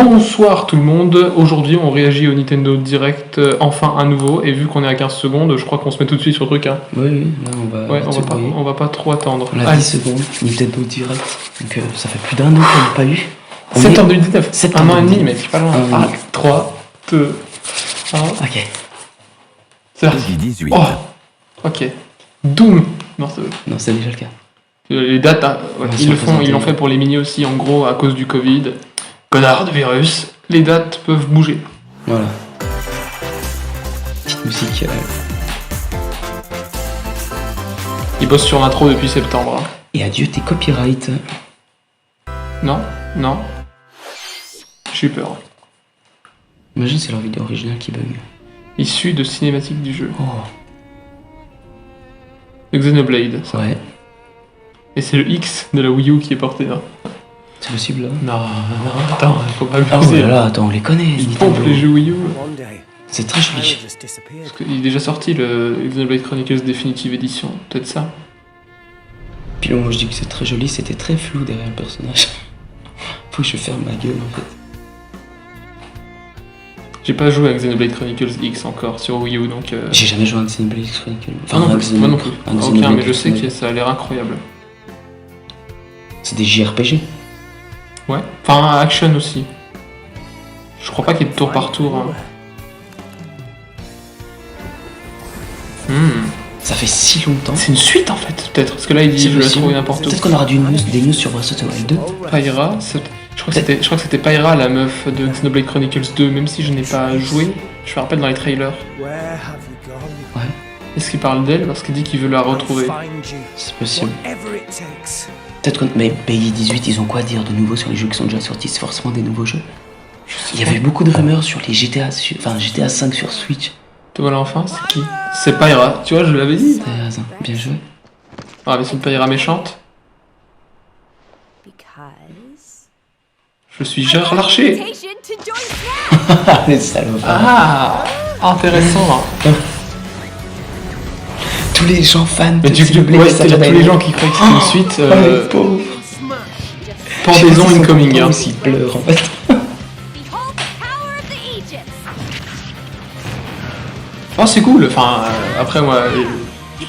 Bonsoir tout le monde, aujourd'hui on réagit au Nintendo Direct, enfin à nouveau, et vu qu'on est à 15 secondes, je crois qu'on se met tout de suite sur le truc. Hein. Oui, là on va pas trop attendre. On a 10 secondes, Nintendo Direct, donc ça fait plus d'un an qu'on n'a pas eu. Septembre 2019, un an et demi, mais c'est pas loin. 3, 2, 1... Ok. C'est parti. 18. Oh, ok. Doom. Non, c'est déjà le cas. Les dates, hein, ouais, ils l'ont fait pour les mini aussi, en gros, à cause du Covid. Connard de virus, les dates peuvent bouger. Voilà. Petite musique. Ils bossent sur l'intro depuis septembre. Hein. Et adieu tes copyrights. Non. J'ai eu peur. Imagine c'est leur vidéo originale qui bug. Issu de cinématiques du jeu. Oh. Le Xenoblade, ça. Ouais. Et c'est le X de la Wii U qui est porté là. C'est possible là. Non, attends, faut pas abuser. Oh là là, attends, on les connaît. Ils pompent les jeux Wii U. C'est très joli. Parce qu'il est déjà sorti le Xenoblade Chronicles Definitive Edition, peut-être ça. Puis moi je dis que c'est très joli, c'était très flou derrière le personnage. Faut que je ferme ma gueule en fait. J'ai pas joué à Xenoblade Chronicles X encore sur Wii U donc. J'ai jamais joué à Xenoblade Chronicles. Enfin, moi non plus. Ok, mais je sais que ça a l'air incroyable. C'est des JRPG. Ouais, enfin action aussi. Je crois pas qu'il y ait de tour par tour. Hein. Ça fait si longtemps. C'est une suite en fait, peut-être. Parce que là il dit je l'ai trouvé n'importe où. Peut-être qu'on aura des news sur Breath of the Wild 2. Pyra, je crois que c'était Pyra la meuf de Xenoblade Chronicles 2, même si je n'ai pas joué. Je me rappelle dans les trailers. Ouais. Est-ce qu'il parle d'elle parce qu'il dit qu'il veut la retrouver? C'est possible. Peut-être que. Mais Peggy 18, ils ont quoi à dire de nouveau sur les jeux qui sont déjà sortis? C'est forcément des nouveaux jeux. Il y avait beaucoup de rumeurs sur les GTA 5 sur Switch. Te voilà enfin, c'est qui? C'est Pyra, tu vois, je l'avais dit. T'as raison, bien joué. Ah, mais c'est une Pyra méchante. Je suis Gérard Larcher. Les salopards. Ah, intéressant. Tous les gens fans de Xenoblade, tous les gens qui croient que c'est une suite. Pendaison incoming. Hein. Ils pleurent en fait. Oh, c'est cool. Enfin, après moi,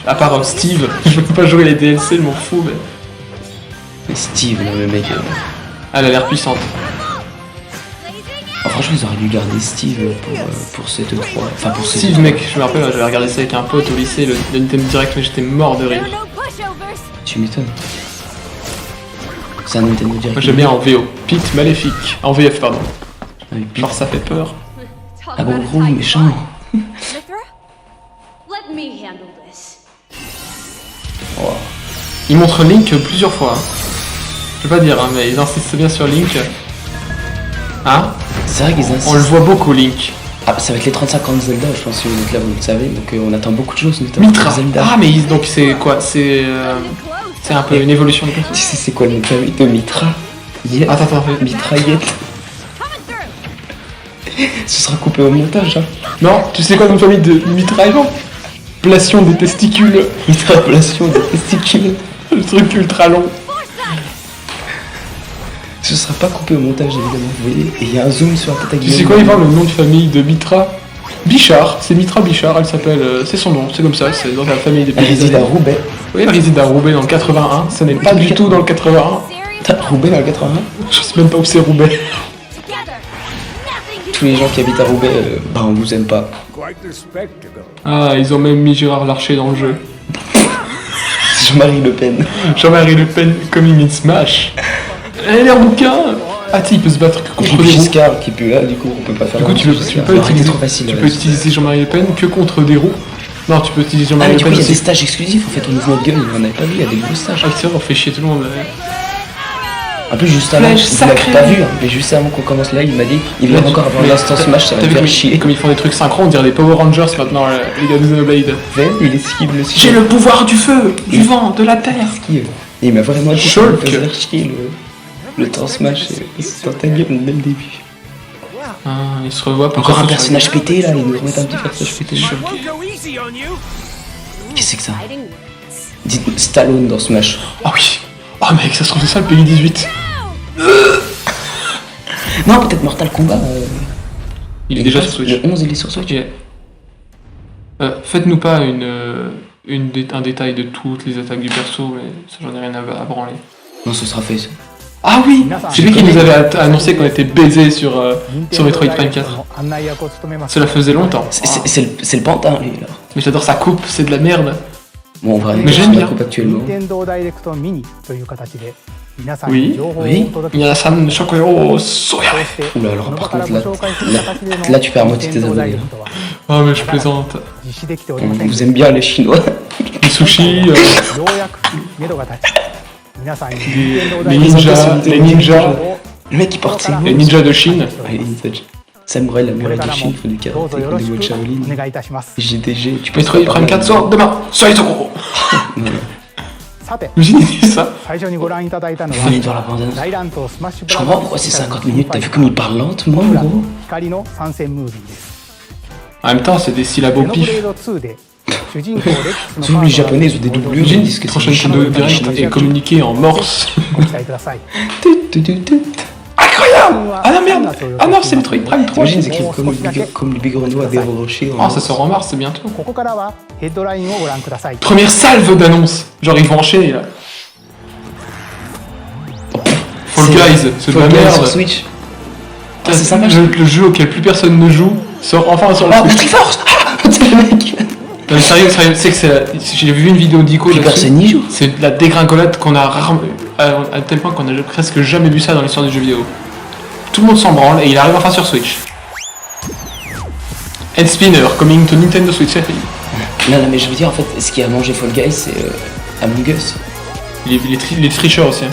à part Steve, je peux pas jouer les DLC, je m'en fous. Mais Steve, là, le mec. Elle a l'air puissante. Oh, franchement, ils auraient dû garder Steve pour cette 3. Enfin, pour Steve, mec, je me rappelle, j'avais regardé ça avec un pote au lycée, le Nintendo Direct, mais j'étais mort de rire. Tu m'étonnes. C'est un Nintendo Direct. Moi, j'aime bien en VO. Pete Maléfique. En VF, pardon. Genre, ça fait peur. Ah bon, gros, méchant. Oh. Ils montrent Link plusieurs fois. Je peux pas dire, hein, mais ils insistent bien sur Link. Hein? C'est vrai qu'ils insistent. On le voit beaucoup, Link. Ah, ça va être les 35 ans de Zelda, je pense que vous êtes là, vous le savez, donc on attend beaucoup de choses, notamment Mitra. Zelda. Ah, mais donc c'est quoi? C'est un peu une évolution de quoi? Tu sais c'est quoi le nom de famille de Mitra? Attends. Mitraillette. Ce sera coupé au montage, hein. Non, tu sais quoi le nom de famille de mitraillement? Plation des testicules. Mitraillation des testicules. Le truc ultra long. Ce sera pas coupé au montage évidemment, vous voyez. Et il y a un zoom sur la tête à Guillaume. Tu sais quoi, il parle le nom de famille de Mitra? Bichard, c'est Mitra Bichard, elle s'appelle, c'est son nom, c'est comme ça, c'est dans la famille des Elle réside à Roubaix. Oui, elle réside à Roubaix dans le 81, ce n'est pas du tout dans le 81. T'as Roubaix dans le 81? Je sais même pas où c'est Roubaix. Tous les gens qui habitent à Roubaix, on vous aime pas. Ah, ils ont même mis Gérard Larcher dans le jeu. Jean-Marie Le Pen. Jean-Marie Le Pen coming in Smash. Eh, l'air bouquin. Ah, tu sais, il peut se battre que contre des Giscard qui pue là, du coup on peut pas faire. Du coup, tu peux utiliser Jean-Marie Le Pen que contre des roues. Non, tu peux utiliser Jean-Marie Le Pen. Il y a des stages exclusifs en fait, on ouvre notre gueule, on en avait pas vu, il y a des gros stages. Ah, c'est vrai, on fait chier tout le monde. En plus, juste avant, vous l'avez pas vu, mais juste avant qu'on commence là, il m'a dit, il vient encore avant l'instant Smash, ça va me faire chier. Comme ils font des trucs synchro, on dirait les Power Rangers maintenant, les gars de Xenoblade. Il esquive le ski. J'ai le pouvoir du feu, du vent, de la terre. Et il m'a vraiment dit que ça me faisait chier le temps Smash, c'est dans ta gueule dès le début. Ah, il se revoit. Encore un personnage pété là, ils nous remettent un petit personnage pété. Qu'est-ce que c'est que ça? Dites Stallone dans Smash. Ah oui. Oh mec, ça se trouve c'est ça le pays 18. Non, peut-être Mortal Kombat. Il est déjà sur Switch. Le 11, il est sur Switch. Ok. Faites-nous pas un détail de toutes les attaques du perso, mais ça j'en ai rien à branler. Non, ce sera fait ça. Ah oui, c'est lui qui nous avait annoncé qu'on était baisés sur Metroid Prime 4. Cela faisait longtemps. C'est le pantin, lui, là. Mais j'adore sa coupe, c'est de la merde. Bon, on va mais j'aime bien la coupe actuellement. Oui, oui. Minasan Shokoyo Soya. Oula, alors par contre, là tu perds moitié tes abonnés. Oh, mais je plaisante. On vous aime bien, les Chinois. Les sushis. Les ninjas. Le mec qui porte ses mots. Les ninjas de Chine. Samouraï, la muraille de Chine, font du karaté, font des mots de Shaolin. GTG, tu peux Metroid Prime 4 sort demain. Soyez Toko. J'ai dit ça. On est dans la bande-annonce. Je comprends pourquoi c'est 50 minutes, t'as vu comme il parle lentement, gros. En même temps, c'est des syllabes au pif. Souvent les japonais ils ont des doublures. J'ai une prochaine Nintendo Direct est communiquée en morse. Incroyable! Ah non merde! Ah non, c'est Metroid Prime 3. T'imagines, c'est comme le Big Renault à des rochers. Oh, ça sort en mars, c'est bientôt. Première salve d'annonce. Genre ils vont enchaîner là. Fall Guys, c'est de la merde. Sur Switch. Ah, c'est sympa. Le jeu auquel plus personne ne joue sort enfin sur le Switch. Triforce! C'est le mec! Non mais sérieux, c'est que j'ai vu une vidéo d'Ico là-dessus. Personne n'y joue. C'est de la dégringolade qu'on a rarement, à tel point qu'on a presque jamais vu ça dans l'histoire du jeu vidéo. Tout le monde s'en branle et il arrive enfin sur Switch. Head Spinner, coming to Nintendo Switch. Non, mais je veux dire, en fait, ce qui a mangé Fall Guys, c'est Among Us. Les tricheurs aussi. Hein.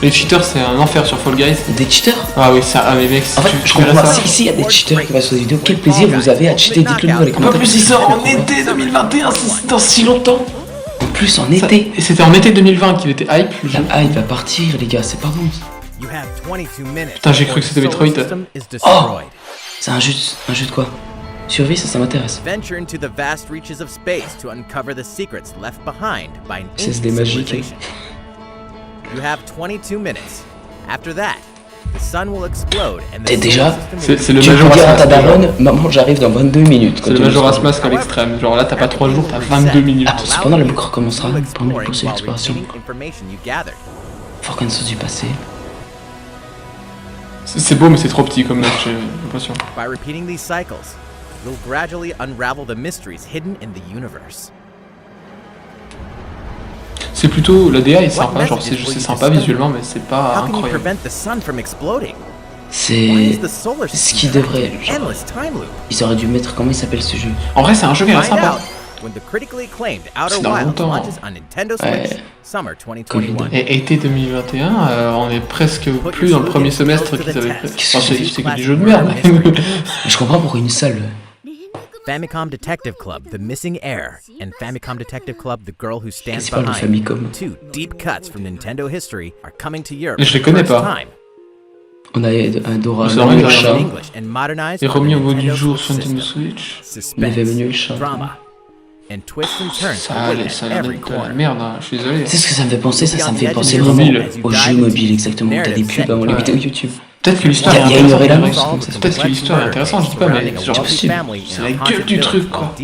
Les cheaters, c'est un enfer sur Fall Guys. Des cheaters? Ah oui, ça, les mecs, en fait, je comprends pas. Si il y a des cheaters qui passent sur des vidéos, quel plaisir vous avez à cheater? Dites-le nous dans les commentaires. En plus, il sort en été 2021, c'est dans si longtemps. En plus, en été. Et c'était en été 2020 qu'il était hype. La hype va partir, les gars, c'est pas bon. Putain, j'ai cru que c'était Metroid. Oh! C'est un jeu de quoi? Survie, ça m'intéresse. C'est des magiques. Et déjà, c'est le tu peux dire à ta Majora's daronne, maman, j'arrive dans 22 minutes. C'est le Majora's Mask à l'extrême. Genre là, t'as pas 3 jours, t'as 22 minutes. Ah, cependant, le boucle recommencera pendant une course d'exploration. Fort connaissance du passé. C'est beau, mais c'est trop petit comme match, j'ai l'impression. C'est plutôt, la DA est sympa, genre c'est sympa visuellement, mais c'est pas incroyable. C'est ce qui devrait. Genre, ils auraient dû mettre, comment il s'appelle ce jeu? En vrai, c'est un jeu qui est sympa. C'est dans longtemps. Et été 2021, on est presque plus dans le premier semestre qu'ils avaient fait. C'est que du jeu de merde. Je comprends pourquoi une salle. Famicom Detective Club, The Missing Heir, and Famicom Detective Club, The Girl Who Stands Behind. Two deep cuts from Nintendo history are coming to Europe. Je les connais pas. On a un Dora, un chat. Et remis au goût du jour sur Nintendo Switch. On avait venu le chat. Ça a l'air d'être la merde, hein, je suis désolé. C'est ce que ça me fait penser, ça me fait penser vraiment aux jeux mobiles, exactement. T'as des pubs avant les vidéos YouTube. Peut-être que l'histoire est intéressante. Peut-être que l'histoire est intéressante, je dis pas, mais genre, c'est la gueule du truc, quoi.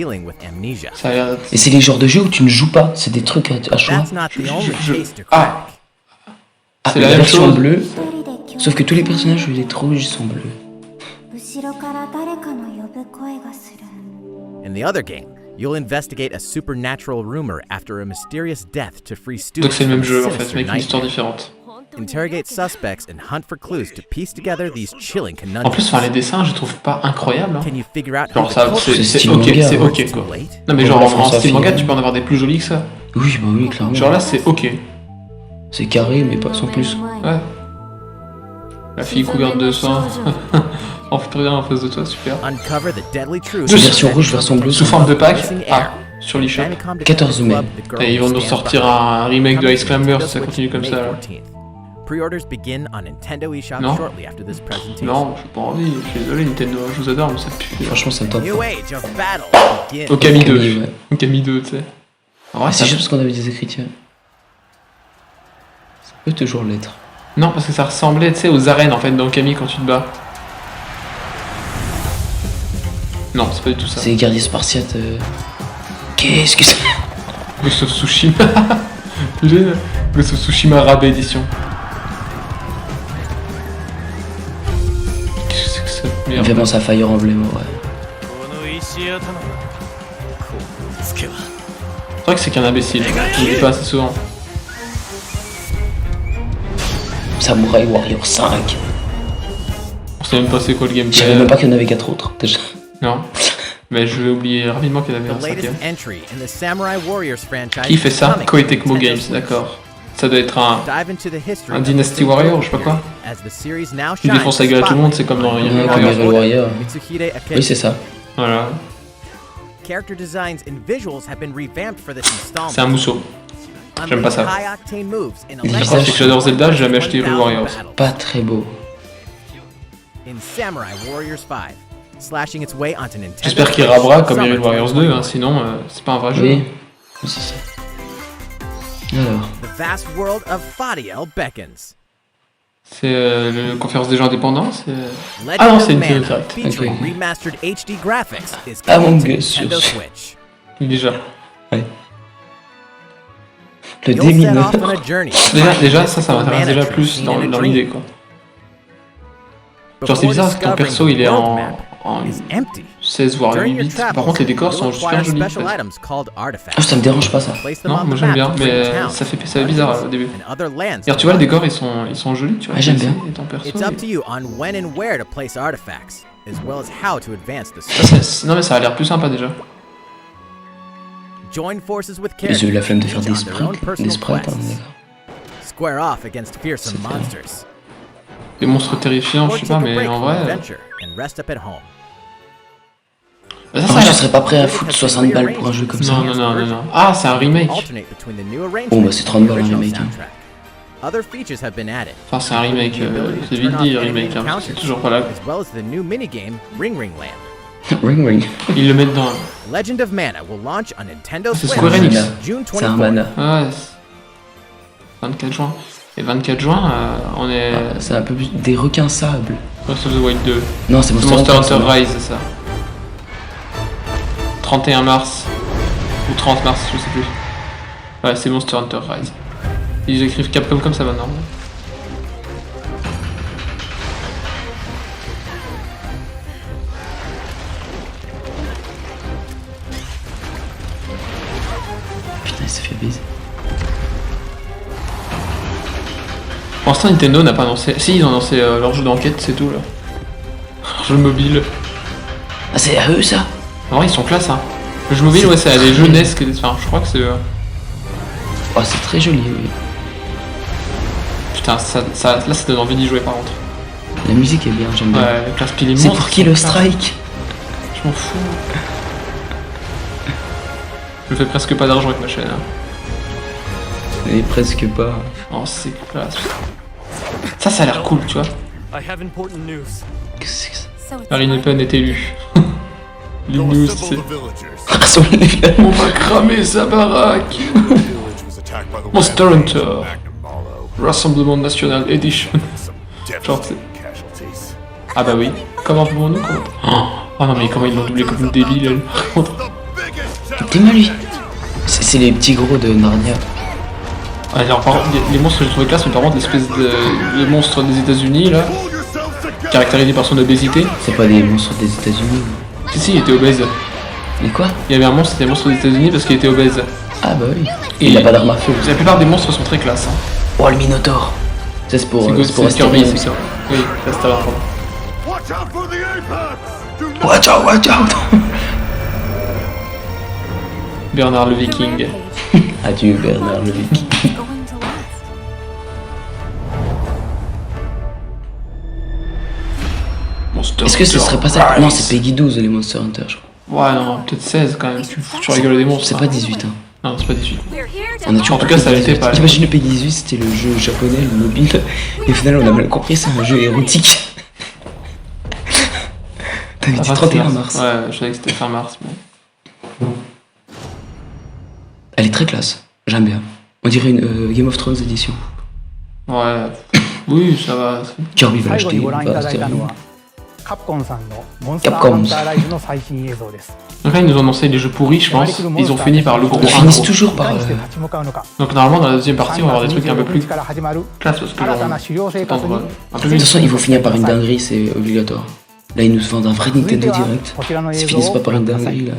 Ça a l'air... Et c'est les genres de jeux où tu ne joues pas, c'est des trucs à choix. Ah, c'est la version bleue, sauf que tous les personnages, les rouges sont bleus. In the other game, you'll investigate a supernatural rumor after a mysterious death to free students. Donc c'est le même jeu en fait, mais avec une histoire différente. Interrogate suspects and hunt for clues to piece together these chilling conundrums. En plus, les dessins, je trouve pas incroyables. Hein. Can you figure out genre ça, c'est ok quoi. Non mais genre en style manga, tu peux en avoir des plus jolis que ça. Oui, bah oui, clairement. Genre là, c'est ok. C'est carré, mais pas sans plus. Ouais. La fille couverte de sang. En fait, rien en face de toi, super. Version rouge, version bleue. Sous forme de pack. Ah, sur l'eShop. 14 mai. Et ils vont nous sortir un remake de Ice Climber si ça continue comme ça. Là. Non, non, j'ai pas envie, je suis désolé Nintendo, je vous adore mais ça pue. Franchement ça me tente pas. Okami 2, ouais. Okami 2 tu sais. Ouais, c'est juste parce qu'on avait des écritures. Ça peut toujours l'être. Non parce que ça ressemblait tu sais aux arènes en fait dans Okami quand tu te bats. Non, c'est pas du tout ça. C'est les guerriers spartiates. Qu'est-ce que c'est? Ghost of Tsushima. Ghost of Tsushima Rabe édition. Qu'est-ce que c'est que ça? Il fait penser à Fire Emblem, ouais. C'est vrai que c'est qu'un imbécile, je le dis pas assez souvent. Samurai Warrior 5. On sait même pas c'est quoi le Je gameplay. savais même pas qu'il y en avait 4 autres, déjà. Non. Mais je vais oublier rapidement qu'il y en avait The un latest cinquième. entry in the Samurai Warriors franchise. Qui fait ça? coming Koei to Tecmo Nintendo Games, Switch. d'accord. Ça doit être un... Dive into the history Un of the Dynasty Six Warrior, Road je sais pas quoi. as the series now Qui défonce la gueule à tout le monde, c'est comme dans spotlight Hyrule Ouais, comme Warrior. Hyrule Warrior. Mitsuhide Akechi. Oui, c'est ça. Voilà. Character designs and visuals have been revamped for this installment. C'est un mousseau. J'aime pas ça. High-octane moves in Les Par Electric contre, c'est que j'adore Zelda, j'ai jamais acheté Hyrule 1000 Warriors. battles. Pas très beau. In Samurai Warriors 5, slashing its way onto Nintendo. J'espère qu'il rabra comme Hyrule Warriors 2, hein, sinon c'est pas un vrai jeu. Oui. Oui, c'est ça. Alors. The vast world of Fadiel beckons. C'est la conférence des gens indépendants, c'est... Legend Ah non, of c'est une Mana, direct. featuring Ok. remastered HD graphics is Among coming to Us. Nintendo Switch. Déjà. Ouais. Le You'll set démineur. off on a journey. Déjà ça m'intéresse déjà plus dans l'idée, quoi. Genre c'est bizarre parce que ton perso il est en is empty. 16 voire During your 8 bits. Par travels, contre les décors you'll sont acquire super jolis. special presque. items called Ah, artifacts. ça me dérange pas ça. Place them Non, on moi the j'aime map bien, to create mais towns, ça fait bizarre au début. and other lands Regarde, tu vois les décors ils sont jolis, tu vois. Ah, j'aime bien. Et ton perso. It's up to you on when and where to place artifacts, as well as how to advance the Ça, story. non mais ça a l'air plus sympa déjà. Join forces with Ils ont eu la flemme de characters faire des each on their own sprites. personal Des sprites, hein, quests. d'accord. Square off against fearsome C'est clair. monsters. Des monstres terrifiants, Or je sais take pas, a mais break en from vrai. adventure and rest up at home. Ça, En ça a vrai, je l'air- serais pas prêt à foutre 60 balles pour un jeu comme ça. Non. Ah, c'est un remake. Alternate between the new arrangement Oh, bah, c'est 30 and the balles, un original remake, hein. soundtrack. Other features have been added, Enfin, c'est un remake. C'est vite dit, remake. Hein, parce que c'est toujours pas là. as well as the new minigame Ring Ring Land. Ring ring. Ils le mettent dans. Legend of Mana will launch on Nintendo C'est Switch Square Enix. June C'est un 24th. mana. Ouais. 24 juin. Et 24 juin, on est. C'est un peu plus des requins sables. Breath of the Wild 2. Non, c'est C'est Monster Monster Hunter ça. Rise, c'est ça. 31 mars. Ou 30 mars, je sais plus. Ouais, c'est Monster Hunter Rise. Ils écrivent Capcom comme ça maintenant. Putain, il s'est fait baiser. Pour l'instant, Nintendo n'a pas annoncé. Si, ils ont annoncé leur jeu d'enquête, c'est tout là. Leur jeu mobile. Ah, c'est à eux ça? En vrai, ils sont classe, hein. Le jeu mobile, ouais, c'est à des jeux NES que. Enfin, je crois que c'est. Oh, c'est très joli, oui. Putain, là, ça donne envie d'y jouer par contre. La musique est bien, j'aime bien. Ouais, classe pile les C'est monstres. pour qui le strike? Je m'en fous. Je fais presque pas d'argent avec ma chaîne. Hein. Et presque pas. Oh, c'est classe. Ça a l'air cool, tu vois. I have important news. Qu'est-ce que c'est? Marine Le Pen est élue. Les Go news, assemble c'est. the villagers. Ah, sur les village. On va cramer sa baraque. The village was attacked by the Monster Rampage Hunter. of Magnum Mallow. Rassemblement National Edition. Some Genre, devastating casualties. Ah bah oui. Comment pouvons-nous Oh non mais comment ils l'ont doublé comme une débile elle. The biggest T'es mal lui. C'est les petits gros de Narnia. Alors par contre, les monstres que j'ai trouvé classe, mais par contre l'espèce de monstre des États-Unis là, Pull yourselves together. caractérisé par son obésité. C'est pas des monstres des États-Unis. Si, il était obèse. Mais quoi? Il y avait un monstre, c'était un monstre des États-Unis parce qu'il était obèse. Ah bah oui. Et Il a pas d'arme à feu. La plupart des monstres sont très classe. Hein. Oh, le Minotaur. Ça, c'est pour C'est Kirby, Astérix. c'est ça. Oui, ça c'était là. Watch out for the apex. Do not Watch out, watch out. Bernard le Viking. Adieu Bernard le Viking. Monster Est-ce que ce Hunter serait pas ça? Rise. Non, c'est Peggy 12 les Monster Hunter, je crois. Ouais, non, peut-être 16 quand même. Tu rigoles des monstres. C'est hein. pas 18 hein. Non, c'est pas 18. On a toujours En tout cas, ça l'était pas. Imagine le Peggy 18, c'était le jeu japonais, le mobile. Et au final, on a mal compris, c'est un jeu érotique. T'avais dit Ah, 31 c'est mars. Ouais, je savais que c'était fin mars. Mais... Elle est très classe, j'aime bien. On dirait une Game of Thrones édition. Ouais. Oui, ça va. Kirby va 最後 l'acheter, にご覧いただいたの bah, は Capcom. Donc là, ils nous ont annoncé les jeux pourris, je pense. Ils ont fini par le gros Ils finissent toujours par. Donc normalement, dans la deuxième partie, on va avoir des trucs un peu plus classe, parce que genre, un peu De toute mieux. façon, ils vont finir par une dinguerie, c'est obligatoire. Là, ils nous vendent un vrai Nintendo Direct. S'ils finissent pas par une dinguerie, là.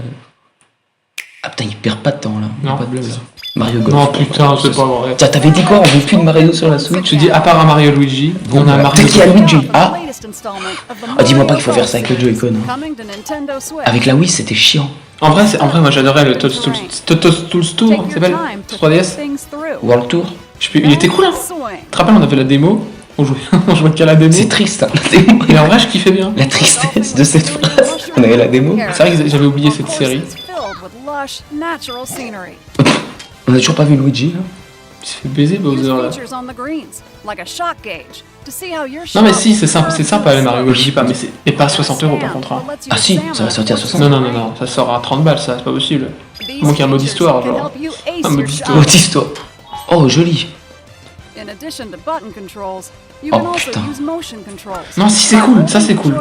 Ah putain, ils perdent pas de temps là. Non. Pas de blague là. Mario Golf. Non, putain, c'est pas vrai. Tiens, t'avais dit quoi? On veut plus de Mario sur la Switch? Je dis, à part un Mario Luigi, on a un Mario. Peut-être qu'il y a Luigi. Ah, dis-moi pas qu'il faut faire ça avec le Joy-Con. Hein. Avec la Wii, c'était chiant. En vrai, moi j'adorais le Toadstool Tour, ça s'appelle 3DS World Tour. Il était cool, hein. Tu te rappelles, on avait la démo, on jouait qu'à la démo. C'est triste, hein, la démo. Et en vrai, je kiffais bien. La tristesse de cette phrase. On avait la démo. C'est vrai que j'avais oublié cette série. On a toujours pas vu Luigi là. Il se fait baiser Bowser là. Non mais si, c'est sympa les Mario Golf, je dis pas, mais c'est pas à 60 € par contre. Hein. Ah si, ça va sortir à 60. Non, ça sort à 30 balles ça, c'est pas possible. Moi qui ai un mode histoire, genre. Un mode histoire. Haute histoire. Oh, joli. Oh putain. Non, si c'est cool, ça c'est cool.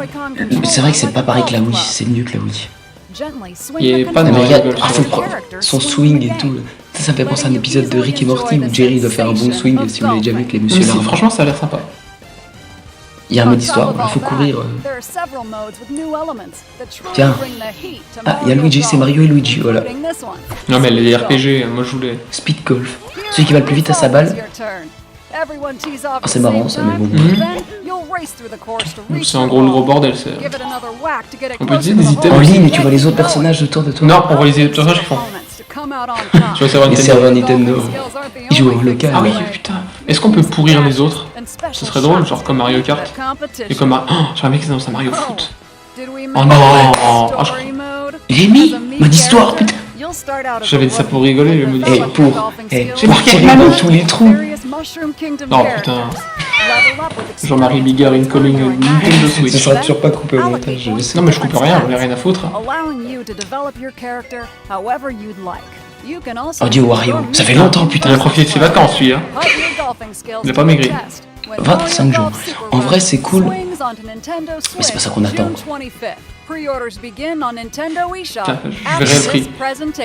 C'est vrai que c'est pas pareil que la Wii, c'est mieux que la Wii. Il est pas de Mais Mario regarde, Golf. son swing et tout. Ça me fait penser à un épisode de Rick et Morty où Jerry doit faire un bon swing si vous l'avez déjà vu avec les Mais Monsieur si, Larva. franchement, ça a l'air sympa. Il y a un mode histoire, il faut courir. Tiens. Ah, il y a Luigi, c'est Mario et Luigi, voilà. Non mais les RPG, moi je voulais. Speed Golf. Celui qui va le plus vite à sa balle. Ah, c'est marrant ça, mais bon. C'est en gros le gros bordel, c'est. On peut utiliser des items. En ligne, tu vois les autres personnages autour de toi. Non, on voit les personnages qui font. Tu vois, savoir Les Nintendo. serveurs Nintendo. Ils jouent en local. Ah oui, putain. Est-ce qu'on peut pourrir les autres? Ce serait drôle, genre comme Mario Kart. Et comme Mario. Oh, j'aimerais bien que ça dans un Mario Foot. Oh non. Oh, J'ai mis mode histoire, putain. j'avais dit ça pour rigoler, le mode Et histoire. pour tirer dans tous les trous. Non, putain. Jean-Marie Bigard incoming Nintendo Ce Switch. sera toujours pas coupé au montage, je sais. Non mais je coupe rien, j'en ai rien à foutre. Oh Dieu, Wario, ça fait longtemps, Il putain. a profité de ses vacances lui, hein. Il a pas maigri. 25 jours. En vrai, c'est cool. Mais c'est pas ça qu'on attend. Putain, je verrai le prix.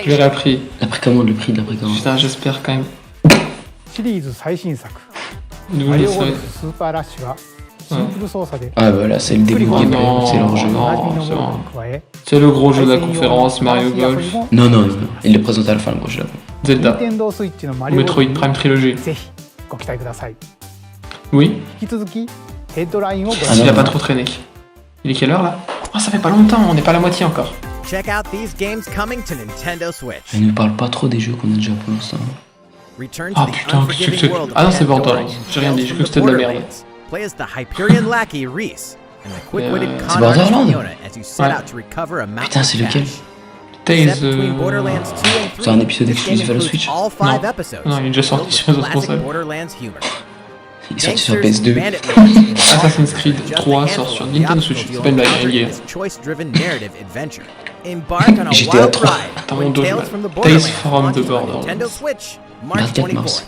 Je verrai le prix. La précommande, le prix de la précommande. Putain, j'espère quand même. シリーズ最新作 Nouveau マリオゴ ça. ルフスーパーラッシュはシンプル操作で Ah voilà, c'est le début du gameplay, non, c'est leur jeu. non. おなじみのc'est も bon. のに加え C'est le gros jeu de la conférence, Mario Golf, Non, non, non, il le présente à la fin, le gros jeu. Zelda, 任天堂スイッチのマリオゴル Metroid フ Prime Trilogy. にぜひご期待ください Oui, 引き続きヘッドラインをご覧 Ah s'il く a だ pas さい trop traîné. Il est quelle heure là? Oh, ça fait pas longtemps, on n'est pas à la moitié encore. Check out these games coming to Nintendo Switch. Elle ne parle pas trop des jeux qu'on a déjà pour l'instant. Return Ah to the putain, qu'est-ce que unforgiving c'est? world of Ah non, c'est Pandora Borderlands. J'ai rien dit, j'ai cru que in c'était de la merde. Borderlands. Play as the Hyperion lackey Reese and the quick-witted C'est con artist Borderlands? Fiona as you set Ouais. out to recover a mountain Putain, c'est of lequel? cash. Tales. Set between Borderlands 2 and 3, C'est un épisode this game exclusif à la includes Switch? all 5 Non. episodes. Non, il est déjà sorti filled sur with les autres classic consoles. Borderlands humor. Il est sorti sur Gangsters, PS2. bandit modes, and Assassin's Creed just a 3 handful sort sur of Nintendo the Switch. obstacles C'est pas une blague, you'll il y est. encounter in this choice-driven narrative adventure. Embark on a GTA wild 3. ride Attends, when mon dos, Tales ouais. from the Tales Borderlands from the launches on Borderlands. Nintendo Switch, March 24 24th. mars.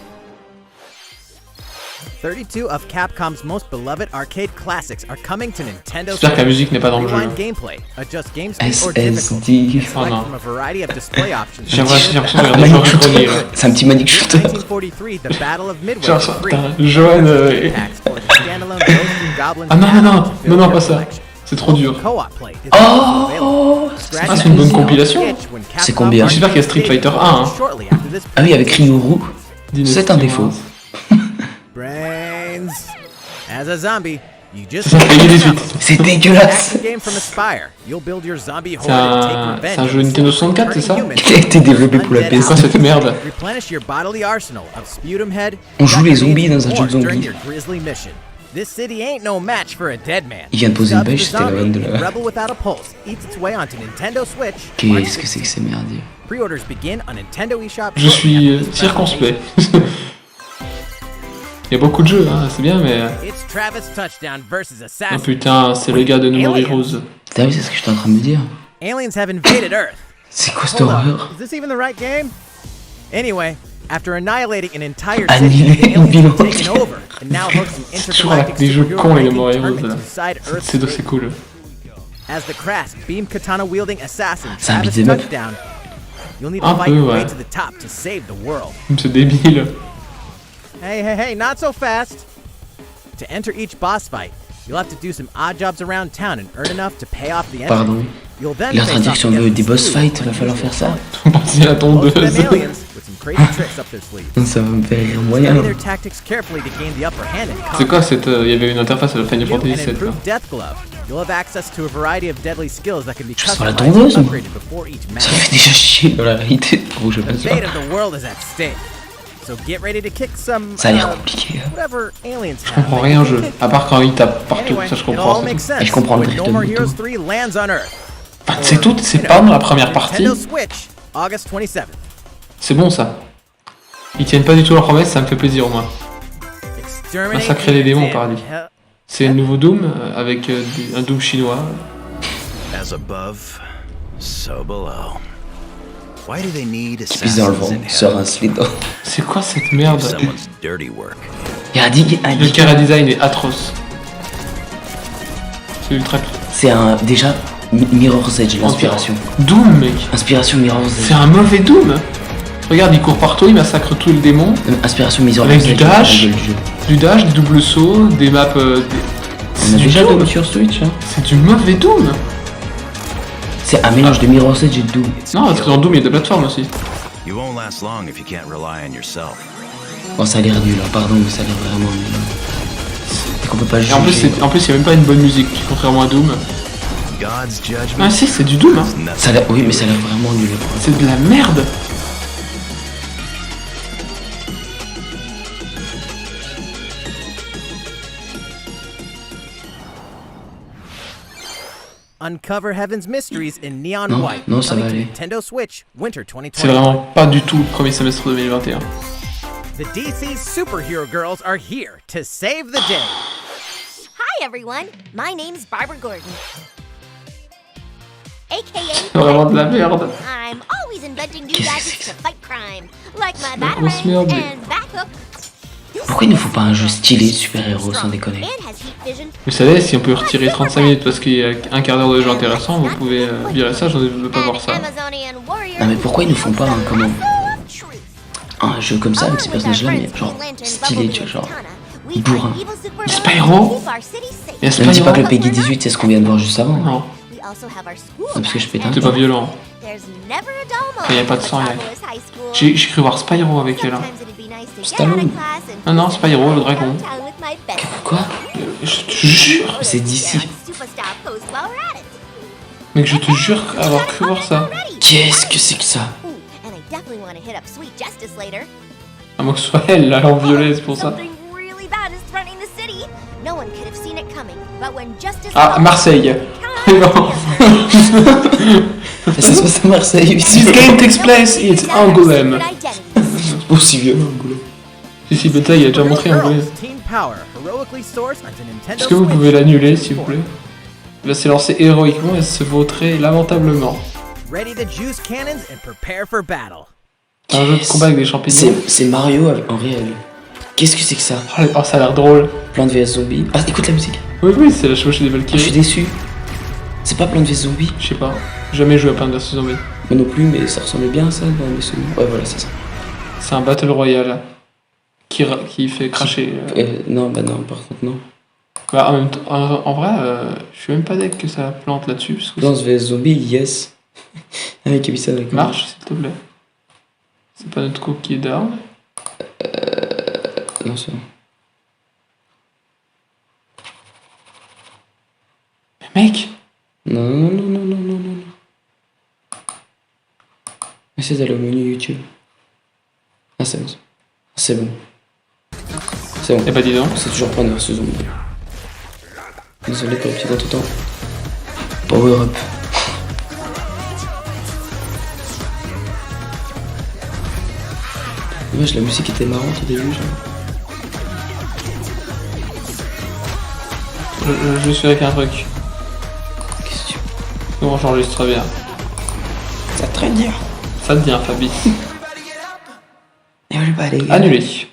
32 of Capcom's most beloved arcade classics are coming to Nintendo J'espère que la Switch. musique n'est pas dans le jeu. Rewind gameplay, adjust game speed or difficulty, SSD. select Oh non. from a variety of display options. J'ai l'impression de Un regarder Manic Georges Shooter. Grenier là. C'est un petit Manic Shooter. 1943, the Battle of Midway J'ai was l'impression. free. Putain, Johan. Packs for the standalone Ghosts and Goblins Ah non, non, non, pack to non, non, fill pas your ça. collection. C'est trop dur. Co-op play is also available. Oh, Scratch Ah, c'est une bonne that compilation. itch when C'est Capcom combien? J'espère qu'il y a Street Fighter 1, hein. shortly after this Ah oui, avec Ryu. Dynasty C'est un défaut. Wars. Brains. As a zombie, you just Ça fait 18. C'est dégueulasse. action game from Aspire. You'll build your zombie horde C'est and take un revenge. jeu Nintendo 64, c'est ça? Il a été développé pour la Undead C'est quoi PS. cette merde? Replenish your bodily arsenal of sputum head. On joue les grenades, zombies dans un and jeu de more during zombies. your grisly mission. This city ain't no match for a dead man. Il vient de poser une Stubbs bêche, the c'était la zombie, vanne de la- Rebel without a pulse eats its way onto Nintendo Switch. Qu'est-ce que c'est que ces merdiers? Pre-orders begin on Nintendo eShop. Je suis circonspect. Il y a beaucoup de jeux, hein, c'est bien, mais. It's Travis Touchdown versus Oh Assassin. putain, c'est le gars de No More Heroes. T'as vu, c'est ce que j'étais en train de me dire. Aliens have invaded Earth. C'est quoi cette Hold up, horreur? is this even the right game? Anyway, after annihilating an entire Annihilé, city, the aliens bilan. have taken over and now host an Toujours avec intergalactic des jeux superhero cons, les ranking No More tournament Heroes, là. to decide Earth's C'est fate. cool. As the crass beam katana wielding assassin C'est un Travis beat'em up. Touchdown, you'll need Un to fight peu, your way ouais. to the top to save the world. C'est débile. Hey, not so fast. To enter each boss fight, you'll have to do some odd jobs around town and earn enough to pay off the entry. Pardon. You'll then La face off traduction veut against des boss Sue, fights, who va falloir faire ça. Faut passer la most of them tondeuse. aliens with some crazy tricks up their sleeves. Ça va me faire rire Study moyen. their tactics carefully to gain the upper hand in C'est combat. quoi cette. Il y avait une interface à la Final New Fantasy and 7 là. improved Death Glove. You'll have access to a variety of deadly skills that can be Je sens la customized and tondeuse, moi. upgraded before each match. Ça me fait déjà chier dans la réalité. Oh, je The pense fate pas. of the world is at stake. So get ready to kick some Ça a l'air compliqué. Hein. whatever aliens Je have. comprends rien au jeu. À part quand il tape partout, Anyway, ça je it all comprends. makes sense Et je comprends le when drift No de More moto. Heroes 3 lands on Earth. Enfin, c'est tout, c'est pas dans la première partie. Nintendo Switch, August 27th. C'est bon ça. Ils tiennent pas du tout leur promesse, ça me fait plaisir au moins. Exterminate Massacrer les démons, and- paradis. C'est le nouveau Doom avec un Doom chinois. As above, so below. Why do they need Pisse dans le assassins vent, in sort heaven? un slip. C'est quoi cette merde? Someone's dirty work. Il y a Le cara design est atroce. C'est ultra. C'est un. Déjà, Mirror's Edge, l'inspiration. Doom, mec. Inspiration Mirror's Edge. C'est un mauvais Doom. Regarde, il court partout, il massacre tous les démons. Inspiration Mirror's Avec Edge. du dash. la gueule du jeu. Du dash, des doubles sauts, des maps. On C'est a du déjà Doom. Doom sur Switch. Hein. C'est du mauvais Doom. C'est un mélange de Mirror's Edge et de Doom. Non, parce que dans Doom, il y a des plateformes aussi. You won't last long if you can't rely on yourself. Bon, ça a l'air nul, hein. Pardon, mais ça a l'air vraiment nul. C'est qu'on peut pas Et juger. en plus, il y a même pas une bonne musique, contrairement à Doom. God's judgment Ah si, c'est du Doom, hein. is nothing. Ça a l'air- oui, mais ça a l'air vraiment nul. C'est de la merde. Uncover Heaven's Mysteries in Neon Non, White. non, ça va coming to aller. Nintendo Switch, Winter C'est 2020. vraiment pas du tout le premier semestre 2021. The DC superhero girls are here to save the day. Hi, everyone. My name's Barbara Gordon. C'est vraiment de la merde. AKA, I'm always inventing new Qu'est-ce que gadgets c'est to fight crime, like my La grosse batarang merde. and backhook. Pourquoi il ne faut pas un jeu stylé de super-héros sans déconner? And has heat vision. Vous savez, si on peut retirer 35 minutes parce qu'il y a un quart d'heure de jeu intéressant, vous pouvez virer ça, je ne veux pas voir ça. Amazonian warrior. Non mais pourquoi ils ne font pas un comment Truth. un jeu comme ça avec ces Along with our personnages-là, mais friends genre Green Lantern, stylé, Bumblebee, tu vois, and genre Katana, we bourrin. fight evil supervillains Spyro. and keep our city safe. Il y a Ne me dis pas que Spyro. le Peggy 18 c'est ce qu'on vient de voir juste avant. Non, We also have our school parce que je pète un c'est pas violent. There's never a dull moment Il y a pas de at sang, il y a- Metropolis High School. J'ai cru voir Spyro avec elle. Hein. Sometimes it'd be nice to get Stallone. out of class and Ah non, Spyro, le dragon. downtown with my bestie. Quoi? Je te jure, C'est d'ici. Superstar pose while we're at it. mec, je te jure avoir cru voir ça. Already. Qu'est-ce que c'est que ça? Ooh, and I definitely want to hit up Sweet Justice later. À moins que ce soit elle, là, en violet, c'est pour ça. Something really bad is threatening the city. No one could have seen it coming, but when Justice Ah, calls, Marseille. come Non. Ça se passe à Marseille, This game takes place in Angoulême. c'est aussi violent, Angoulême. Si, Beta, il a déjà montré Angoulême. Girls Teen Power, heroically sourced onto Nintendo Est-ce que vous Switch. pouvez l'annuler, s'il vous plaît? Il va se lancer héroïquement et se vautrer lamentablement. Ready to juice cannons and prepare for battle. C'est un jeu de combat avec des champignons. C'est Mario en réel. Qu'est-ce que c'est que ça? Oh, ça a l'air drôle. Plante vs Zombie. Ah, écoute la musique. Oui, c'est la chevauchée des Je suis Valkyries. déçu. C'est pas Plante vs Zombie? Je sais pas. Jamais joué à Plants vs Zombies. Moi non plus, mais ça ressemblait bien à ça dans mes souvenirs. Ouais, voilà, c'est ça. C'est un Battle Royale qui fait cracher. Non, bah non, par contre, non. Bah, en même temps, en vrai, je suis même pas deck que ça plante là-dessus. Parce que Plante vs Zombie, yes. Un mec qui a mis ça avec ça marche, s'il te plaît. C'est pas notre coup qui est down. Non, c'est bon. Mais mec, Non, non, non, non, non, non, non. Essaye d'aller au menu YouTube. Ah, c'est bon. C'est bon. C'est bon. eh bah dis donc. C'est toujours preneur ce zombie. Désolé pour le petit temps. Power up. Dommage, la musique était marrante au début, genre. Je suis avec un truc. Qu'est-ce que tu... Bon, j'enregistre très bien. Ça très dur. Ça devient Fabi. Everybody. Annulé.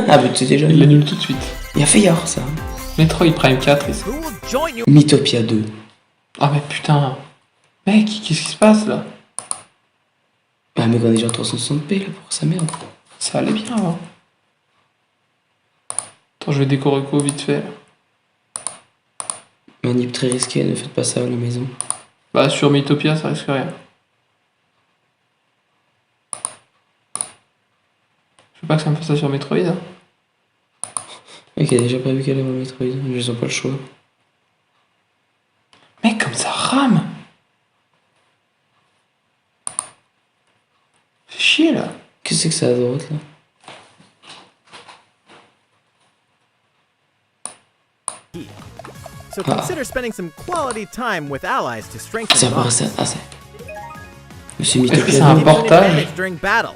Ah, mais tu sais déjà. Il l'annule tout de suite. Il a fait hier ça. Metroid Prime 4 ici. Who will join you? Mythopia 2. Ah mais putain. Mec, qu'est-ce qui se passe là? Ah mec, on est déjà à 360p là pour sa merde. Ça allait bien avant. Attends, je vais décorer quoi vite fait. Manip très risqué, ne faites pas ça à la maison. Bah sur Mythopia ça risque rien. Je veux pas que ça me fasse ça sur Metroid. Hein. Mec, il a déjà pas vu qu'elle est dans Metroid, ils ont pas le choix. Mec, comme ça rame. Fais chier là. Qu'est-ce que c'est que ça à droite là? So consider spending some quality time with allies to strengthen Ça paraît bonds. ça. Ah, c'est. Monsieur Est-ce que Mythopia. c'est un Give you an portage? advantage during battle.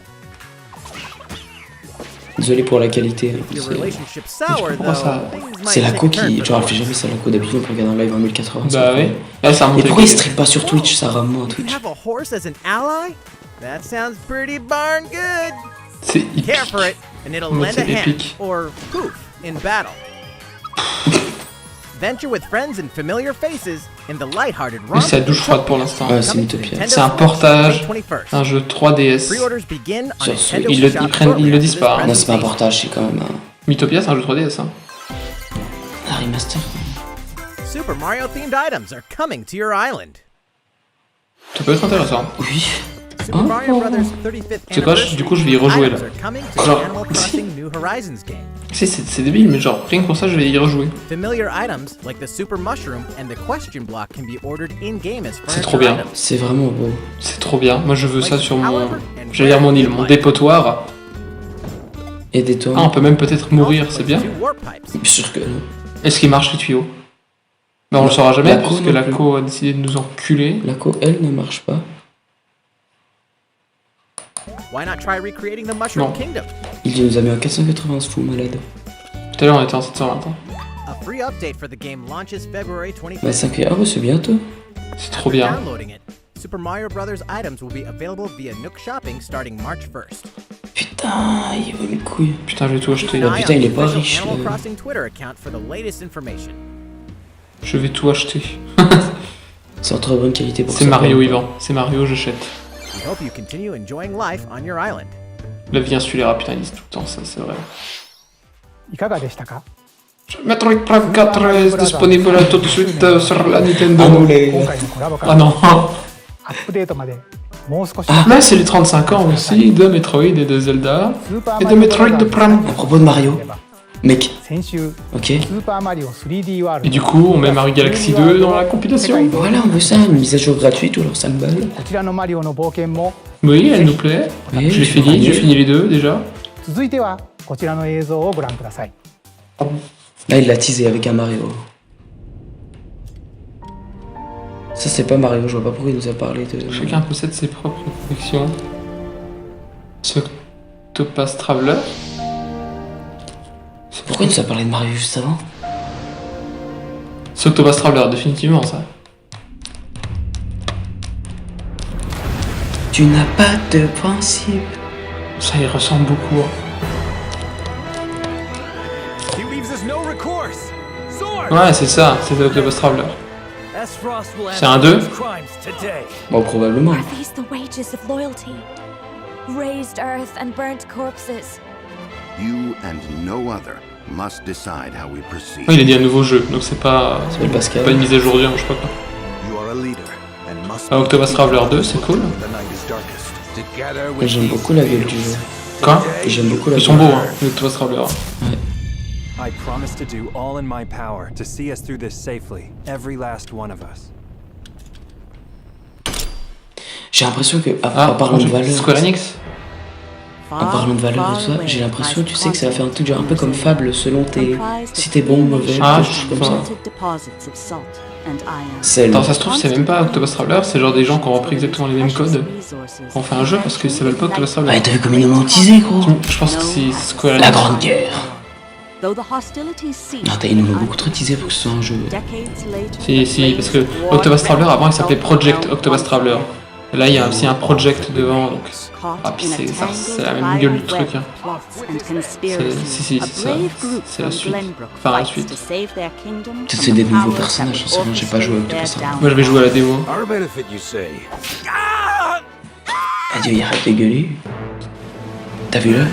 Désolé pour la qualité. If your C'est- relationship sais pas sour, pourquoi though, ça- things might C'est take Laco a turn qui. for Genre, the elle fait worse. jamais ça, Laco. D'habitude, on peut regarder en live en 1080. Bah oui. Là ça a Et monté. pourquoi il stream pas sur Twitch? Ça rame moins You Twitch. can have a horse as an ally? That sounds pretty darn good. C'est épique. Care for it, and it'll Moi, lend c'est a hand, épique. or poof, in battle. Venture with friends and familiar faces in the lighthearted Mais c'est à romp. douche froide pour l'instant. Ouais, c'est Coming to Mythopia. Nintendo C'est un Switch portage, May 21st. un jeu 3DS. Pre-orders begin on Sur Nintendo Switch. Ils le- Shop ils prennent- ils le shortly disent after pas, this hein. Non, c'est pas un presentation. portage, c'est quand même Mythopia c'est un jeu 3DS. Hein. un remaster. Super Mario themed items are coming to your island. Ça peut être intéressant. Oui. Super Oh. Mario Brothers 35th C'est quoi, du coup, je vais y rejouer, là. items are coming to Genre- the Animal Crossing New Horizons game. C'est débile, mais genre, rien que pour ça, je vais y rejouer. Familiar items like the Super Mushroom and the Question Block can be ordered in-game as C'est furniture trop bien. items. C'est vraiment beau. C'est trop bien. Moi, je veux ça sur mon. J'allais dire mon île, mon dépotoir. Et des toits. Ah, on peut même peut-être mourir, c'est bien. Two warp pipes. Bien sûr que non. Est-ce qu'il marche les tuyaux? Bah, on le saura jamais, Laco puisque non la plus. co a décidé de nous enculer. Laco, elle, ne marche pas. Why not try recreating the Mushroom Non. Kingdom? Il nous a mis en 480, ce fou malade. Tout à l'heure, on était en 720. Hein. A free update for the game launches February 25th. Bah, 5 Ah, bah, c'est bientôt. C'est trop bien. Downloading it, Super Mario Brothers items will be available via Nook Shopping starting March 1st. Putain, il veut mes couilles. Putain, je vais tout acheter. Ah, putain, il est pas Official riche, Animal là. Crossing Twitter account for the latest information. Je vais tout acheter. C'est en très bonne qualité pour C'est ça. Mario, Yvan. C'est Mario, j'achète. We hope you continue enjoying life on your island. La vie insulaire, putain, ils disent tout le temps ça, c'est vrai. いかがでしたか？ Metroid Prime 4 est disponible tout de suite sur la Nintendo. 今回のコラボか Ah ら non. アップデートまでもう少し Là, c'est les 35 ans aussi de Metroid et de Zelda. スーパー Et マ de リオブラ Metroid ザ de ーズ Prime. À propos de Mario, mec, 先週 ok. スーパーマリオ 3D ワール Et ド du coup, on met Mario Galaxy 2 dans la compilation. Voilà, on veut ça, une mise à jour gratuite ou alors 5 balles. こちらのマリオの冒険も Oui, elle nous plaît. Oui, J'ai je fini, suis j'ai fini les deux déjà. 続いてはこちらの映像をご覧ください。 Là, il l'a teasé avec un Mario. Ça, c'est pas Mario, je vois pas pourquoi il nous a parlé de. Chacun possède ses propres collections. Ce Topaz Traveler. Pourquoi il nous a parlé de Mario juste avant? Ce Topaz Traveler, définitivement ça. Tu n'as pas de principe. Ça y ressemble beaucoup. Hein. He leaves us no recourse. Sword! Ouais, c'est ça, c'est le Topaz Traveler. C'est un 2. Bon, probablement. Are these the wages of loyalty? Raised earth and burnt corpses. You and no other must decide how we proceed. Ouais, il a dit un nouveau jeu, donc c'est pas s'appelle Pascal. pas une mise à jour je sais pas quoi. You are a leader and must Ah, Octopus Traveler 2, c'est cool. the night is darkest. Together Et j'aime beaucoup la gueule du jeu. Quoi? Et j'aime beaucoup la Ils sont gueule. beaux, hein, les Octopus Traveler. I promise to do all in my power to see us through this safely, every last one of us. J'ai l'impression que, en Ah, parlant de valeur. Square Enix. En parlant de valeur et tout ça, j'ai l'impression, tu sais, que ça va faire un truc genre un peu comme Fable selon tes. Si t'es bon ou mauvais, Ah, quelque chose comme ça. C'est Attends, ça se trouve, c'est même pas Octopus Traveler, c'est genre des gens qui ont repris exactement les mêmes codes pour faire un jeu parce qu'ils s'appellent pas Octopus Ouais, Traveler. t'as vu comme ils l'ont utilisé, gros? Je pense que c'est Square La Enix. Grande Guerre. Non, ils nous l'ont beaucoup trop teasé pour que ce soit un jeu. Si, parce que Octopus Traveler avant il s'appelait Project Octopus Traveler. Et là, il y a aussi un project devant, donc... Ah, puis c'est la même gueule du truc, hein. Si, c'est la suite. Enfin, la suite. Peut-être c'est des nouveaux personnages, j'en sais rien, j'ai pas joué avec tout ça. Moi, je vais jouer à la démo. Adieu, il arrête de gueuler. T'as vu l'heure?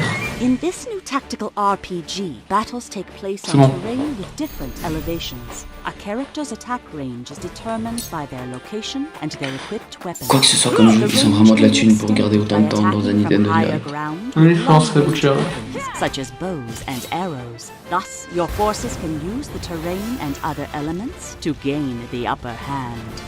In this new tactical RPG, battles take place C'est on bon. terrain with different elevations. A character's attack range is determined by their location and their equipped weapons. Quoi que ce soit comme jeu, ils ont vraiment de la thune pour garder autant de temps dans un Nintendo Direct. Oui, je pense que ça coûte cher. Such as bows and arrows. Thus, your forces can use the terrain and other elements to gain the upper hand.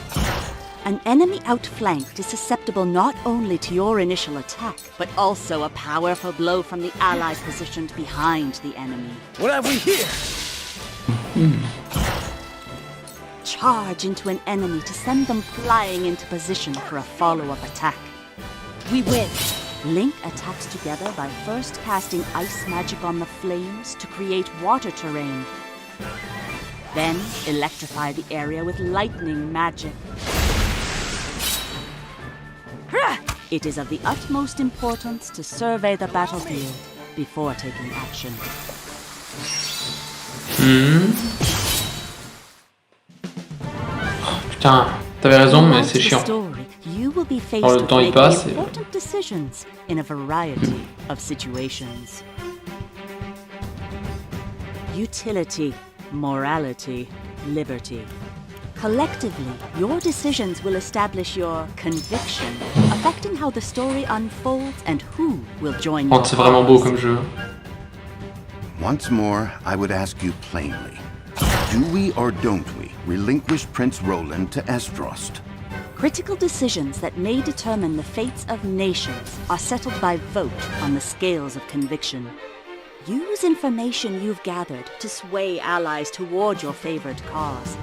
An enemy outflanked is susceptible not only to your initial attack, but also a powerful blow from the ally positioned behind the enemy. What have we here? Charge into an enemy to send them flying into position for a follow-up attack. We win! Link attacks together by first casting ice magic on the flames to create water terrain. Then electrify the area with lightning magic. It is of the utmost importance to survey the battlefield before taking action. Putain, t'avais raison, mais c'est chiant. Alors le temps il passe et... decisions in a variety of situations. Utility, morality, liberty. Collectively, your decisions will establish your conviction, affecting how the story unfolds and who will join you. C'est vraiment beau comme jeu. Once more, I would ask you plainly. Do we or don't we relinquish Prince Roland to Estrost? Critical decisions that may determine the fates of nations are settled by vote on the scales of conviction. Use information you've gathered to sway allies toward your favored cause.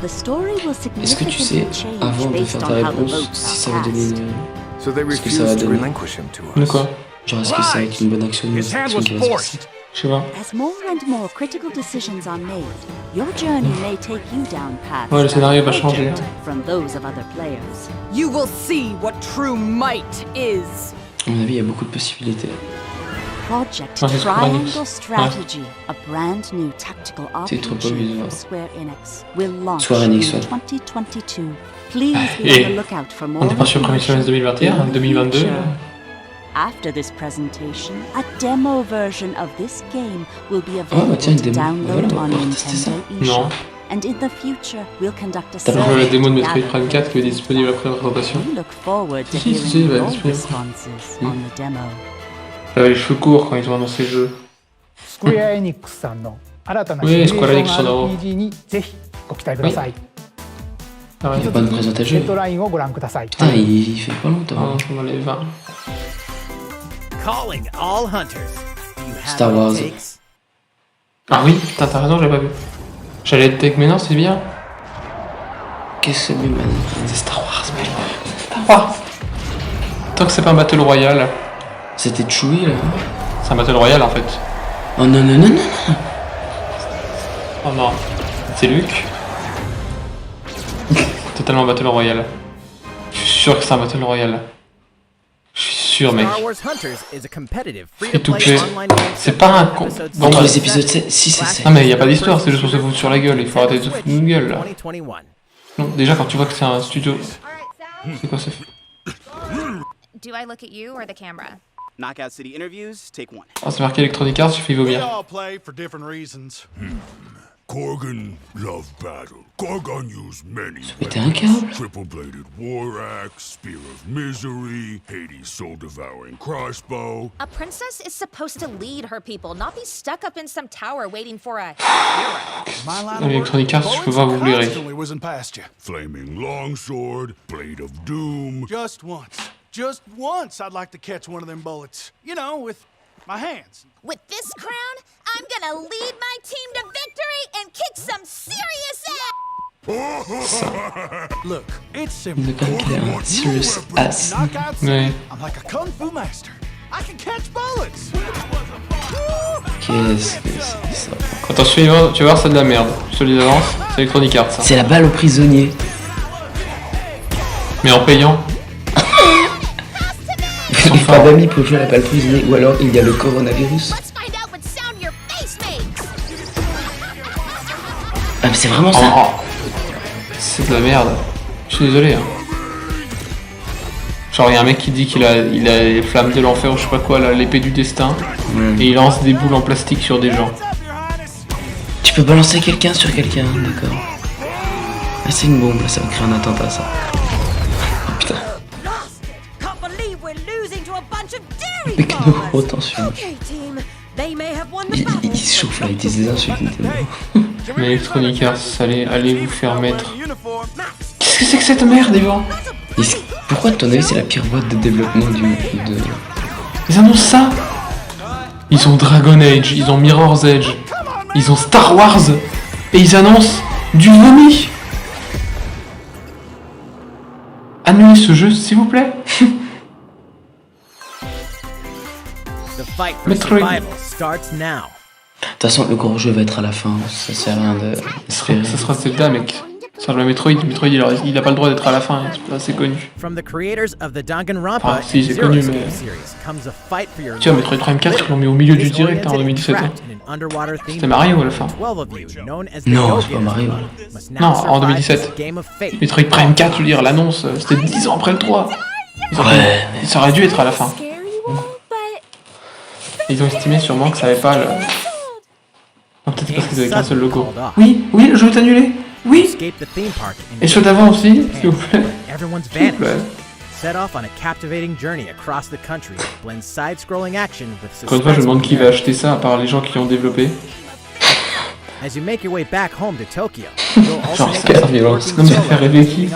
The story will Est-ce que tu sais, significantly avant change de based faire on ta how the réponse, votes si ça are va donner cast. une... So they ce que ça va refused to donner? relinquish him to De us. quoi? Genre, est-ce que ça va être une bonne action ou une His hand action was qui va se forced. passer? Je sais pas. As more and more critical decisions are made, your journey may take you down paths Ouais, le scénario va that are changer. different from those of other players. You will see what true might is. À mon avis, il y a beaucoup de possibilités. Project Ah, c'est Square Enix. Triangle Strategy, a brand new tactical C'est trop RPG bizarre. from Square Enix, will launch Square Enix, in ouais. 2022. Please be Et on the lookout for on more n'est pas sur le premier semestre 2021, 2022. future. After this presentation, a demo version of this game will be available bah tiens, une to démo. download Voilà, on on va pouvoir tester ça. Nintendo Non. eShop. And in the future, we'll conduct a T'as pas joué à la survey démo de to Metroid gather Prime 4 qui est disponible après la présentation? We look forward to Si, si, hearing si, il va être your disponible. responses on the demo. J'avais les cheveux courts quand ils ont annoncé le jeu. スクエアエニックスさんの新たなOui, シミュレ Square ー Enix ションの RPG にぜひご期待ください。 Ah ouais. Il va pas nous présenter le ヘ jeu. ッドラインをご覧ください。 Putain, il fait pas longtemps. Ah, on va les 20. Calling all hunters. You have Star what Wars. it takes. Ah oui, putain, t'as raison, j'avais pas vu. J'allais être tech, mais non, c'est bien. Qu'est-ce que c'est mieux, man? C'est Star Wars, mais... Star Wars. Tant que c'est pas un Battle Royale. C'était Chewie, là? C'est un Battle Royale, en fait. Oh non, non, non, non, non! Oh non. C'est Luke. Totalement Battle Royale. Je suis sûr que c'est un Battle Royale. Je suis sûr, mec. Star Wars Hunters is a competitive Et tout free-to-play fait. online game C'est pas un con. episodes Bon, Entre bah, les épisodes 6 et 7. non, mais y a pas d'histoire, c'est juste pour se foutre sur la gueule. Il faut arrêter de se foutre une gueule, là. 2021. Non, déjà, quand tu vois que c'est un studio. C'est quoi ça? Do I look at you or the camera? Knockout City interviews, take one. Ah, c'est marqué Electronic Arts, il fait vomir. all play for different reasons. Korgan loved battle. Korgan used many Péter un câble. triple-bladed war axe, spear of misery, Hades' soul-devouring crossbow. A princess is supposed to lead her people, not be stuck up in some tower waiting for a hero. My line Ah, Electronic Arts, je peux pas vous blairer. constantly whizzing past you. Flaming longsword, blade of doom. Just once, I'd like to catch one of them bullets. You know, with my hands. With this crown, I'm gonna lead my team to victory and kick some serious ass! Look, it's simple. Le gars qui a un serious ass. Knockout Ouais. City, I'm like a kung fu master. I can catch bullets. Qu'est-ce que c'est ça? Attention, tu vas voir, c'est de la merde. Je te le dis d'avance, c'est Electronic Arts. Ça. C'est la balle au prisonnier. Mais en payant. Ils n'ont pas d'amis pour jouer à la balle prisonnier, ou alors il y a le coronavirus. Ah mais c'est vraiment ça. Oh. C'est de la merde. Je suis désolé. Hein. Genre y'a un mec qui dit qu'il a les flammes de l'enfer ou je sais pas quoi, l'épée du destin. Et il lance des boules en plastique sur des gens. Tu peux balancer quelqu'un sur quelqu'un, d'accord. Ah c'est une bombe, là ça va créer un attentat ça. Oh putain. Mais quelle haute tension. Il se chauffe là, il dit des insultes. Mais Electronic Arts, allez vous faire mettre. Qu'est-ce que c'est que cette merde, Evan? Pourquoi, à ton avis, c'est la pire boîte de développement de... Ils annoncent ça. Ils ont Dragon Age, ils ont Mirror's Edge, ils ont Star Wars, et ils annoncent du vomi. Annulez ce jeu, s'il vous plaît. Metroid. De toute façon, le gros jeu va être à la fin, ça sert à rien de... Ça sera Zelda, mec. Ça sera le Metroid. Metroid, il a pas le droit d'être à la fin, c'est connu. Ah, si, c'est connu, mais... Tiens, Metroid Prime 4, ils l'ont mis au milieu du direct en 2017. Hein. C'était Mario à la fin. Non, c'est pas Mario. Non, en 2017. Metroid Prime 4, je veux dire, l'annonce, c'était 10 ans après le 3. Ça aurait dû être à la fin. Ils ont estimé sûrement que ça avait pas le... Non, peut-être parce qu'ils avaient qu'un seul logo. Oui, le jeu est annulé. Oui. Et ceux d'avant aussi, s'il vous plaît. S'il vous plaît. Encore une fois, je me demande qui va acheter ça, à part les gens qui l'ont développé. Genre, c'est hyper violent. Non, mais ça fait rêver qui?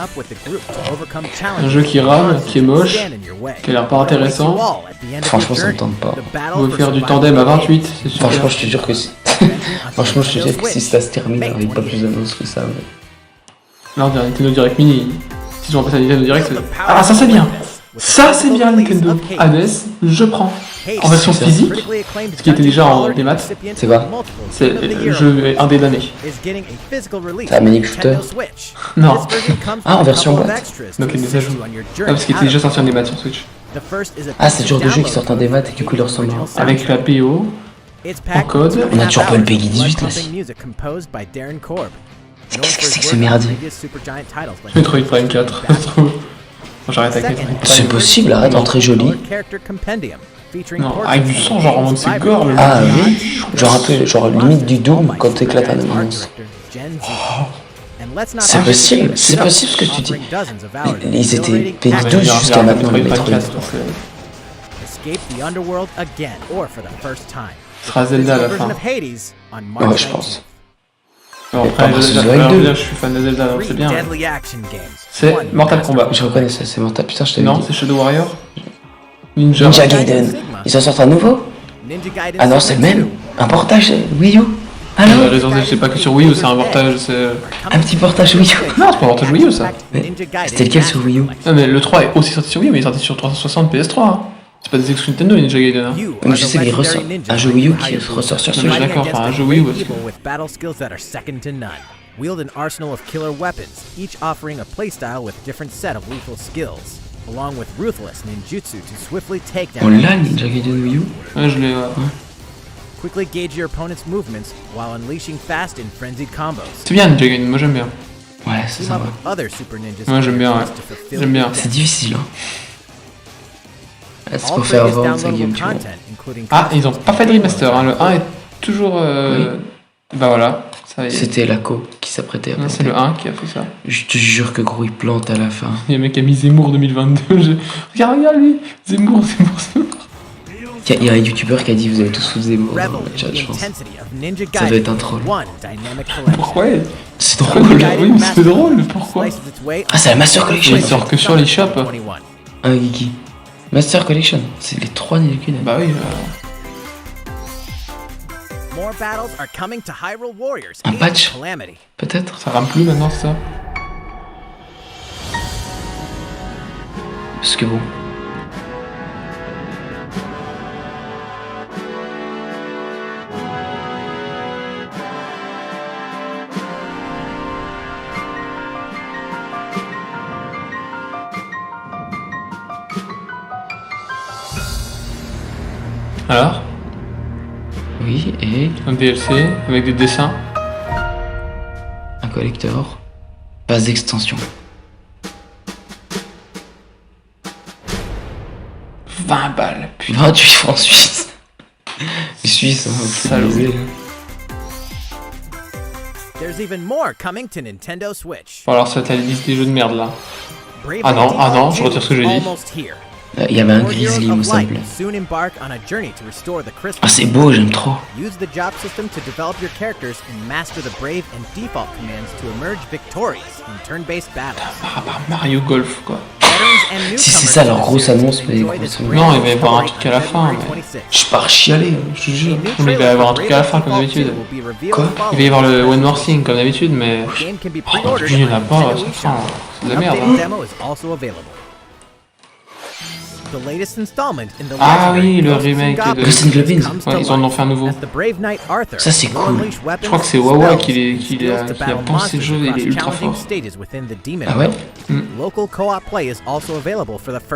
Un jeu qui rame, qui est moche, qui a l'air pas intéressant. Franchement, ça me tente pas. Vous pouvez faire du tandem à 28, c'est sûr. Franchement, je te jure que si... Franchement, je te dis que si ça se termine avec pas plus d'annonces que ça. Mais... Là, on dirait Nintendo Direct Mini. Si on passe à Nintendo Direct, c'est... Ah, ça c'est bien. Ça c'est bien, Nintendo. Hades, je prends. En version physique, ce qui était déjà en démat. C'est quoi? C'est le jeu indé d'année. C'est un Manic Shooter? Non. Ah, en version boîte? Donc il nous ajoute. Ah, parce qu'il était déjà sorti en démat sur Switch. Ah, c'est le genre de jeu qui sort en démat et du coup il leur ressemble. Avec la PO. En code. On a toujours pas le Peggy 18 là. Qu'est-ce que c'est que ce merdier? Metroid Prime 4. J'arrête avec Metroid Prime. C'est possible, arrête, en très joli. Non, avec du sang, genre en mode c'est gore le jeu. Ah oui, genre un peu, genre limite du Doom quand t'éclates un monstre. C'est possible ce que tu dis. Ils étaient P12 jusqu'à maintenant le Metroid. Ce sera Zelda à la fin. Ouais, je pense. Bon, après, je suis fan de Zelda, donc c'est bien. C'est Mortal Kombat. Je reconnais ça, c'est Mortal. Putain, je t'avais dit. Non, c'est Shadow Warrior. Ninja Gaiden. Ils en sortent un nouveau? Ah non, c'est le même. Un portage Wii U. Alors c'est pas que sur Wii U, c'est un portage, c'est... Un petit portage Wii U. Non, c'est pas un portage Wii U, ça. C'était lequel sur Wii U? Non, mais le 3 est aussi sorti sur Wii U, mais il est sorti sur 360 PS3. Hein. C'est pas des exclus Nintendo, Ninja Gaiden. Hein. Mais je sais qu'il ressort un jeu Wii U qui ressort sur Switch. D'accord, enfin un jeu Wii U aussi. Wield an arsenal of killer weapons, each offering a playstyle with a different set of lethal skills, along with ruthless ninjutsu to swiftly take down. On l'a Ninja Gaiden Wii U? Ouais, je l'ai. Quickly gauge your opponent's movements while unleashing fast and frenzied combos. C'est bien Ninja Gaiden, moi j'aime bien. Ouais, c'est ça. Ouais, j'aime bien, ouais. J'aime bien. C'est difficile, hein. C'est pour faire vendre sa game, tu vois. Ah, ils ont pas fait de remaster, hein. Le 1 est toujours... Oui. Bah voilà. C'était Laco qui s'apprêtait à planter. C'est le 1 qui a fait ça. Je te jure que gros il plante à la fin. Il y a un mec qui a mis Zemmour 2022. Regarde lui. Zemmour. Il y a un youtubeur qui a dit vous avez tous foutu Zemmour dans le chat, je pense. Ça doit être un troll. Pourquoi? C'est drôle, oui, mais c'est drôle, pourquoi? Ah, c'est la Master Collection. Il sort que sur les shops. Ah, Geeky. Master Collection, c'est les 3 Ninja Gaiden. Bah oui. Un patch? Peut-être? Ça rame plus maintenant, ça? Parce que bon. Alors? Oui, et Un DLC avec des dessins. un collector. Base d'extension. 20 balles. 28 francs suisses. Les Suisses, hein, Salaud. There's even more coming to Nintendo Switch. Bon alors ça t'as la liste des jeux de merde là. Brave Ah non, Default je retire ce que j'ai dit. almost here. Il y avait un More Heroes Grizzly, il me of Light semble. soon embark on a journey to restore the crystal. Ah, c'est beau, j'aime trop. Use the job system to develop your characters and master the Brave and Default commands to emerge victorious in turn-based battles. Ah bah Mario Golf quoi. Si c'est ça leur grosse annonce, mais Non, il va y avoir un truc à la fin. Mais... Je pars chialer, je te jure. Mais il va y avoir un truc à la fin comme d'habitude. Quoi? Il va y avoir le One More Thing comme d'habitude, mais... Oh, il n'y en a pas, ça fin, c'est de la merde. Ah oui, le remake de... Ghost and Goblins. Ouais, ils en ont fait un nouveau. Ça c'est cool. Je crois que c'est Wawa qui a pensé le jeu, il est ultra fort. Ah ouais?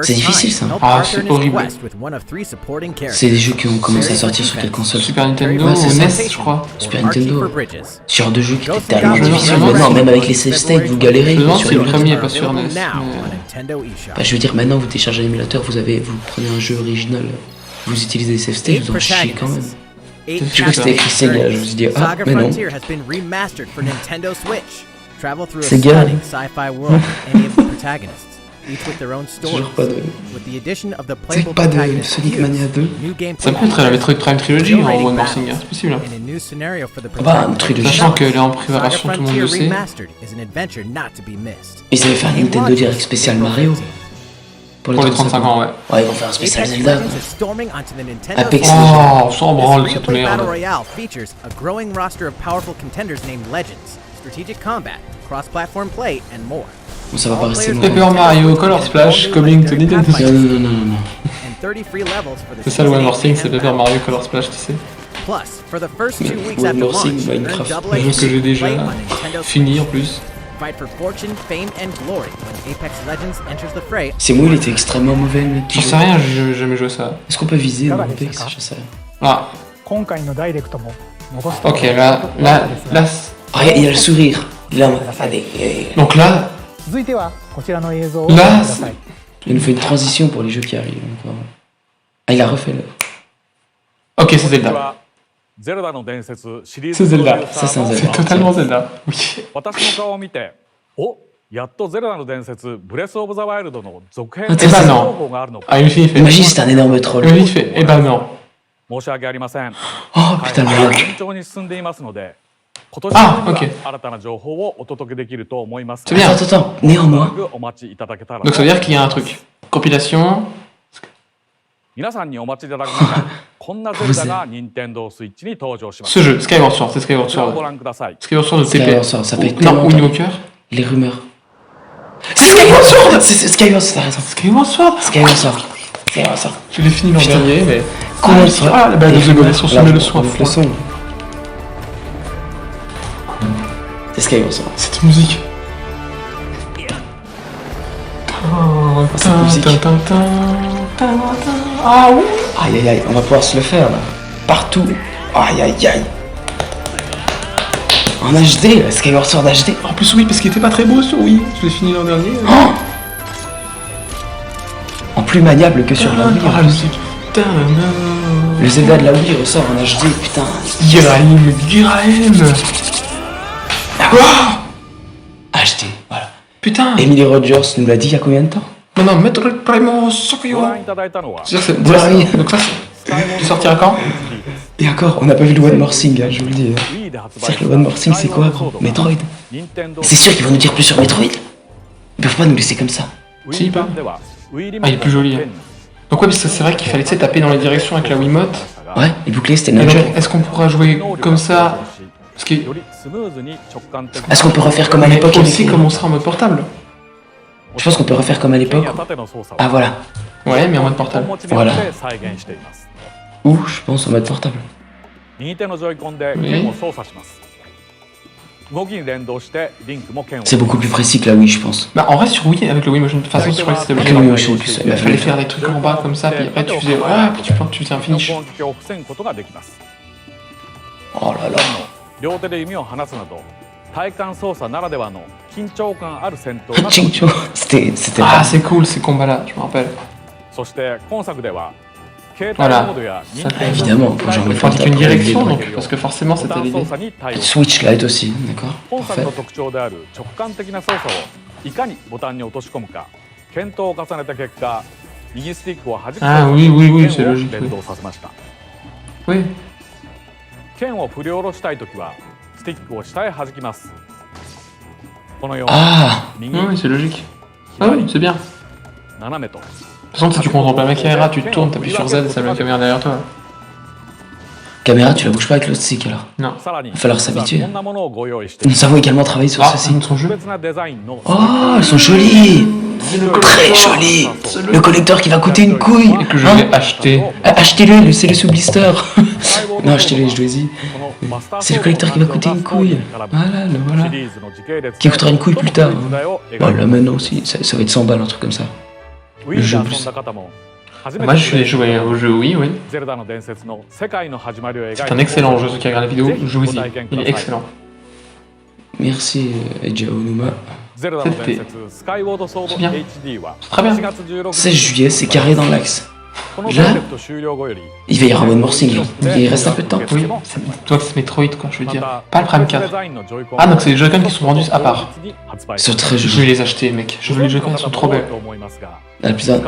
C'est difficile ça. Ah, c'est horrible. C'est des jeux qui ont commencé à sortir sur quelle console? Super Nintendo Ouais, ou c'est NES, ça. je crois. Super Nintendo. Ce genre de jeu qui était tellement difficile. Maintenant, même avec les save states, vous galérez. Je me demande sur si le émulateur. premier est pas sur NES. Bah, je veux dire, maintenant vous téléchargez un émulateur, vous prenez un jeu original, vous utilisez les save states, vous en chiez quand même. Je crois que c'était écrit Sega, je me suis dit, ah, mais non. Sega. Toujours pas de... C'est pas de Sonic Mania 2. Ça peut être la Metroid Prime Trilogy en One More Thing, c'est possible. Bah, un trilogie. Sachant qu'elle est en préparation, tout le monde le sait. Ils avaient fait un Nintendo Direct spécial Mario. Pour les 35 ans, ouais. Ouais, ils vont faire un spécial Zelda. Apex Oh, Legends. on s'en branle cette merde. Bon, ça va pas rester long. Paper Mario Color Splash coming to Nintendo Switch. Non. C'est ça le One More Thing, c'est Paper Mario Color Splash, tu sais. One More Thing, Minecraft. Un jeu que j'ai déjà fini en plus. C'est moi, il était extrêmement mauvais le petit J'en jeu. sais rien, j'ai jamais joué ça. Est-ce qu'on peut viser dans Apex? Je sais rien. Ah, 今回のダイレクトも残す ok, là. Oh, il y a le sourire. Là, allez. Donc là, 続いてはこちらの映像をご覧 là, ください Il nous fait une transition pour les jeux qui arrivent encore. Ah, il a refait le... ok, c'est Zelda. C'est Zelda. Ça, c'est un C'est Zelda. totalement Zelda. Oui. やっとゼルダの伝説ブレスオブザワイルドの続編 Eh ben non. Ah, Imagine, il fait. Imagine, c'est un énorme troll. Imagine, il fait. Eh ben non. 申し訳ありません。 Oh putain, le 順 mec. 調に進んでいますので、今年 Ah, 中に ok. は新たな情報をお届けできると思います。 C'est bien. Attends, néanmoins. お待ちいただけたら。 Donc ça veut dire qu'il y a un truc. Compilation. 皆さんにお待ちいただく中、こんなゼルダが任天堂スイッチに登場します。 Ce jeu, Skyward Sword, c'est Skyward こちらを Sword. ご覧ください。 Skyward Sword de TP. Skyward Sword, ça fait Non, tellement Wind longtemps. Walker. Les rumeurs. C'est Skyward Sword! C'est Skyward Sword, t'as raison. Skyward Sword. Skyward Sword. Skyward Sword. Je l'ai fini l'an Putain. dernier, mais. Comment ça? Ah, la balle de Zegolation se met le son à Le fond. son. C'est Skyward Sword. Cette musique. Cette musique. Ah oui. Aïe aïe aïe, on va pouvoir se le faire là. Partout. Aïe aïe aïe. En HD, là, Skyward Sword HD. En plus, oui, parce qu'il était pas très beau sur Wii. Je l'ai fini l'an dernier. Oh, en plus maniable que sur la Wii. Ah, en le plus. truc. Putain, non. Le Zelda de la Wii ressort en HD, putain. Giraim. Quoi? HD, voilà. Putain. Emily Rogers nous l'a dit il y a combien de temps? Non, non, Metroid Prime Sokyo. ご覧いただいたのは、 C'est-à-dire que Oui. donc ça, tu sortiras quand? Et encore, on n'a pas vu le One More Thing, hein, je vous le dis. Wii で発売 C'est-à-dire que le One More Thing, c'est quoi, gros? Metroid. C'est sûr qu'ils vont nous dire plus sur Metroid. Ils peuvent pas nous laisser comme ça. Si, pas. Ah, il est plus joli. Hein. Donc ouais, parce que c'est vrai qu'il fallait, tu sais, taper dans les directions avec la Wiimote. Ouais, les bouclés, c'était Et donc, Nunchuck. est-ce qu'on pourra jouer comme ça? Parce que Est-ce qu'on peut refaire comme à l'époque avec aussi les- comme on sera en mode portable. Je pense qu'on peut refaire comme à l'époque. Ah voilà. Ouais, mais en mode portable. Voilà. 再現しています。 Ou, je pense, en mode portable. 右手のジョイコンで剣を操作します。C'est beaucoup plus précis que la Wii, je pense. Bah en vrai sur Wii, avec le Wii Motion, de toute façon je crois que c'était Avec le Wii Motion, il fallait faire des trucs en bas comme ça, puis après tu faisais puis tu faisais un finish. Oh là là. 両手で弓を放つなど体感操作ならではの緊張感ある戦闘が C'était Ah c'est cool ces combats là, je me rappelle. そして今作では Voilà, évidemment, faut que j'en mette faut indiquer une direction donc, parce que forcément c'était l'idée. Switch Lite aussi, d'accord. 本作の特徴である直感的な操作をいかにボタンに落とし込むか検討を重ねた結果右スティックを弾くAh oui, c'est logique. 連動させました Oui. 剣を振り下ろしたいときはスティックを下へ弾きますこのように Oui, c'est logique. Ah oui, c'est bien. 斜めと De toute façon, si tu contrôles pas la caméra, tu te tournes, t'appuies sur Z et ça met la caméra derrière toi. Caméra, tu la bouges pas avec l'autre stick alors. Non. Il va falloir s'habituer. Nous avons également travaillé sur ceci. Oh, elles sont jolies. Très jolies. Le collecteur qui va coûter une couille. Et que je vais acheter. Achetez-le, laissez-le sous blister. Non, achetez-le, je dois y. C'est le collecteur qui va coûter une couille. Voilà, le voilà. Qui coûtera une couille plus tard. Voilà, maintenant aussi, ça va être 100 balles, un truc comme ça. Le jeu plus. Moi je suis joué au jeu oui. C'est un excellent jeu, ceux qui regardent la vidéo, jouez-y, il est excellent. Merci Eiji Aonuma. C'était... C'est bien, c'est très bien. 16 juillet, c'est carré dans l'axe. Là, il va y avoir un mode morcing, il reste un peu de temps. Oui, toi c'est Metroid quoi, je veux dire. Pas le Prime 4. Ah donc c'est les Joy-Con qui sont vendus à part. C'est très joli. Je vais les acheter mec, je veux les Joy-Con, ils sont trop belles. Ah putain.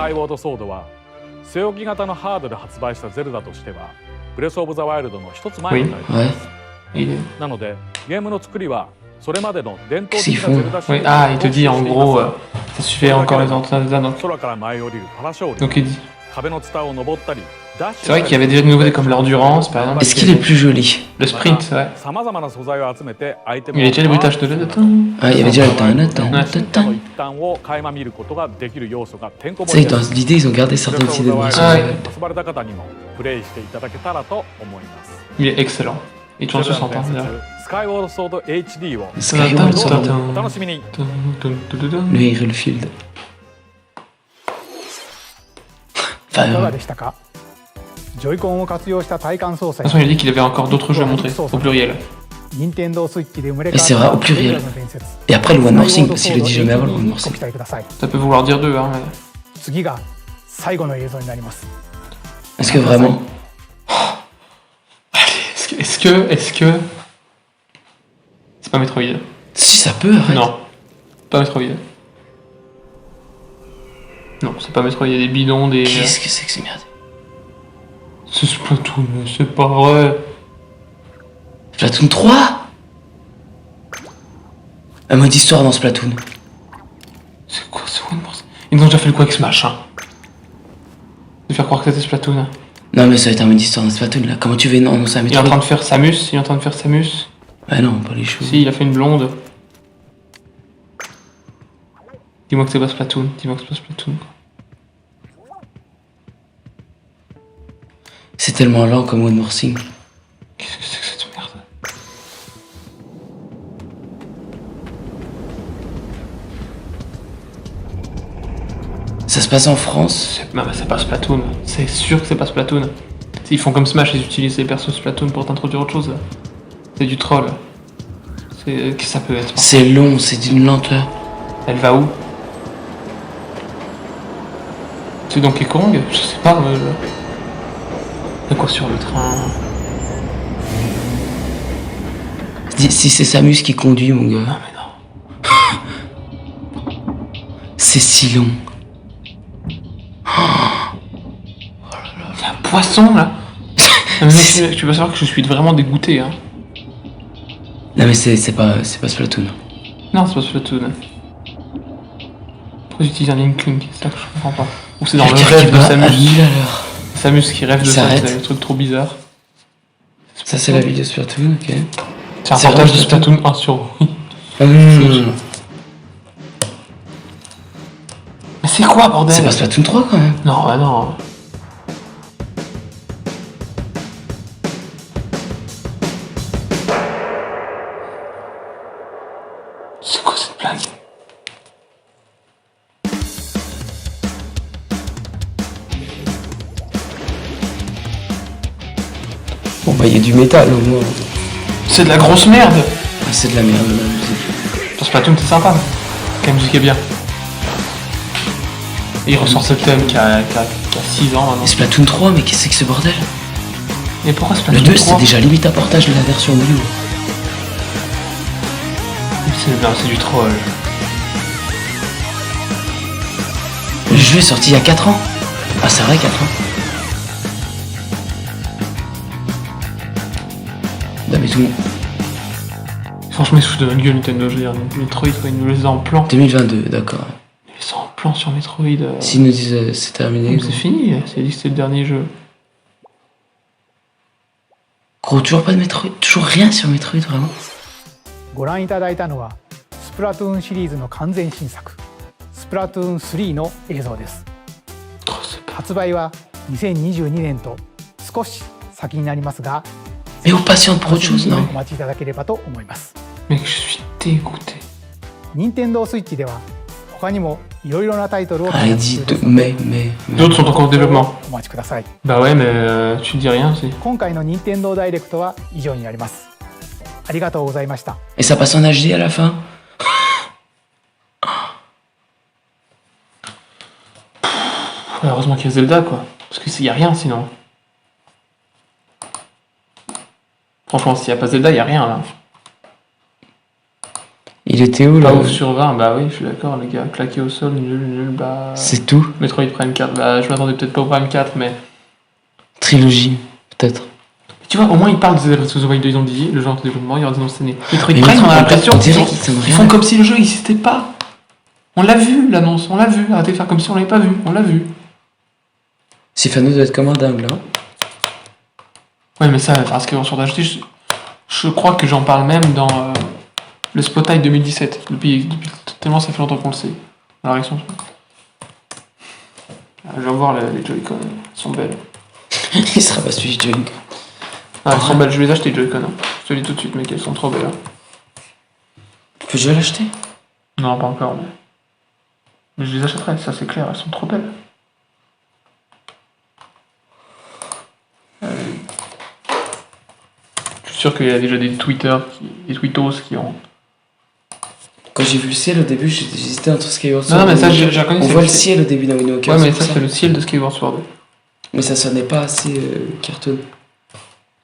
背置き型のハードで発売したゼルダとしてはブレスオブザワイルドの一つ前のタイプです。なのでゲームの作りはそれまでの伝統的なゼルダシリーズ Ah, il te dit en gros, ça suffit encore les antennes donc. 空から舞い降りるパラショール Donc il dit. 壁のツタを登ったり C'est vrai qu'il y avait déjà des nouveautés comme l'endurance par exemple. Est-ce qu'il est plus joli? Le sprint, c'est vrai. 様々な素材を集めてアイテム Il y avait déjà les bruitages de LED. Ah, il y avait déjà le temps. 一旦を垣間見ることができる要素がてんこ盛 Ça, り dans l'idée, ils ont gardé certaines idées de moi. 遊ばれた方にもプレイしていただけたらと思います。 Il est excellent. Il tourne 60 ans d'ailleurs. スカイウォードソード HD を Skyward Sword. お楽しみに。 Le Hyrule Field. いかがでしたか？ジョイコンを活用した体感操作。 De toute façon, il a dit qu'il avait encore d'autres jeux à montrer, au pluriel. Nintendo Switch で生まれ Et c'est vrai, au pluriel. Et après le One More Thing, parce qu'il le dit jamais avant le One More Thing. Ça peut vouloir dire deux, hein. Mais... 次が最後の映像になります。 Est-ce que vraiment? Est-ce que... C'est pas Metroid. Si ça peut, arrête. Non, pas Metroid. Non, c'est pas Metroid, il y a des bidons, des... Qu'est-ce que c'est que ces merdes? C'est Splatoon, c'est pas vrai. Splatoon 3? Un mode histoire dans Splatoon. C'est quoi ce One More Thing? Ils ont déjà fait le coup avec Smash, hein. De faire croire que c'était Splatoon. Non mais ça va être un mode histoire dans Splatoon là. Comment tu veux annoncer un Metroid? Il est en train de faire Samus, Ah non, pas les cheveux. Si, il a fait une blonde. Dis-moi que c'est pas Splatoon, quoi. C'est tellement lent comme One More Thing. Qu'est-ce que c'est que cette merde? Ça se passe en France? Non mais c'est pas Splatoon, c'est sûr que c'est pas Splatoon. Ils font comme Smash, ils utilisent les persos Splatoon pour t'introduire autre chose là. C'est du troll. Qu'est-ce que ça peut être? C'est long, c'est d'une lenteur. Elle va où? C'est Donkey Kong? Je sais pas. Y'a quoi sur le train? Si c'est Samus qui conduit, mon gars. Non mais non. C'est si long. Y'a un poisson là. Non, mais tu vas savoir que je suis vraiment dégoûté, hein. Non mais c'est pas Splatoon. Non, c'est pas Splatoon. Pourquoi ils utilisent un Link Link? C'est ça que je comprends pas. Ou c'est dans le rêve de Samus. Samus qui rêve de ça, c'est un truc trop bizarre. Ça c'est la vidéo Splatoon, ok. C'est un portage de Splatoon 1 sur Wii. Mais c'est quoi bordel? C'est pas Splatoon 3 quand même. Non, bah non. bah il y a du métal au moins. C'est de la grosse merde. Ah, c'est de la merde la musique. Dans Splatoon c'est sympa, quand la musique est bien. Et il ressort ce thème qui a 6 ans maintenant. Et Splatoon 3, mais qu'est-ce que c'est que ce bordel? Mais pourquoi Splatoon 3? Le 2 3 c'était déjà limite un portage de la version Wii U. C'est du troll. Le jeu est sorti il y a 4 ans. Ah c'est vrai 4 ans. Non mais tout. Franchement ils se foutent de notre gueule Nintendo, je veux dire. Metroid quoi, ils nous laissent en plan. 2022, d'accord. Ils laissent en plan sur Metroid. S'ils nous disent c'est terminé. C'est fini, c'est dit que c'était le dernier jeu. Gros, toujours pas de Metroid, toujours rien sur Metroid vraiment. ご覧いただいたのはスプラトゥーンシリーズの完全新作スプラトゥーン3の映像です。発売は2022年と少し先になりますが、Mais on patiente pour autre chose, non? お待ちいただければと思います。Mec, je suis dégoûté. 任天堂スイッチでは他にもいろいろなタイトルを開 Ah, il 発 dit 中です mais. D'autres sont encore en développement. お待ちください。 Bah ouais, mais tu dis rien aussi. 今回の任天堂ダイレクトは以上になります。ありがとうございました。 Et ça passe en HD à la fin? Heureusement qu'il y a Zelda quoi. Parce qu'il y a rien sinon. Franchement, s'il n'y a pas Zelda, il n'y a rien là. Il était où là? Pas ouf sur 20, bah oui, je suis d'accord, les gars. Claqué au sol, nul, bah. C'est tout? Metroid Prime 4, bah je m'attendais peut-être pas au Prime 4, mais. Trilogie, peut-être. Tu vois, au moins ils parlent de Zelda Breath of the Wild 2, ils ont dit, le genre de développement, il y aura des noms scénés. Metroid Mais Prime, on a l'impression on qu'ils dirait ils font comme si le jeu n'existait pas. On l'a vu l'annonce, on l'a vu. Arrêtez de faire comme si on l'avait pas vu, on l'a vu. Sifano doit être comme un dingue là. Ouais, mais ça, parce que sur HD, je crois que j'en parle même dans le Spotlight 2017. Depuis tellement ça fait longtemps qu'on le sait. La réaction. Je viens voir les Joy-Con, elles sont belles. Il sera pas suivi Joy-Con. Ah, elles sont belles, je vais les acheter Joy-Con. Hein. Je te le dis tout de suite, mec, elles sont trop belles. Tu peux déjà l'acheter? Non, pas encore, mais je les achèterai, ça c'est clair, elles sont trop belles. Je suis sûr qu'il y a déjà des tweetos qui ont... Quand j'ai vu le ciel au début, j'hésitais entre Skyward Sword. Non, mais ça, j'ai reconnu. On voit le ciel au début d'un Wind Waker. Ouais, mais ça, c'est le ciel de Skyward Sword. Mais ça sonnait pas assez cartoon.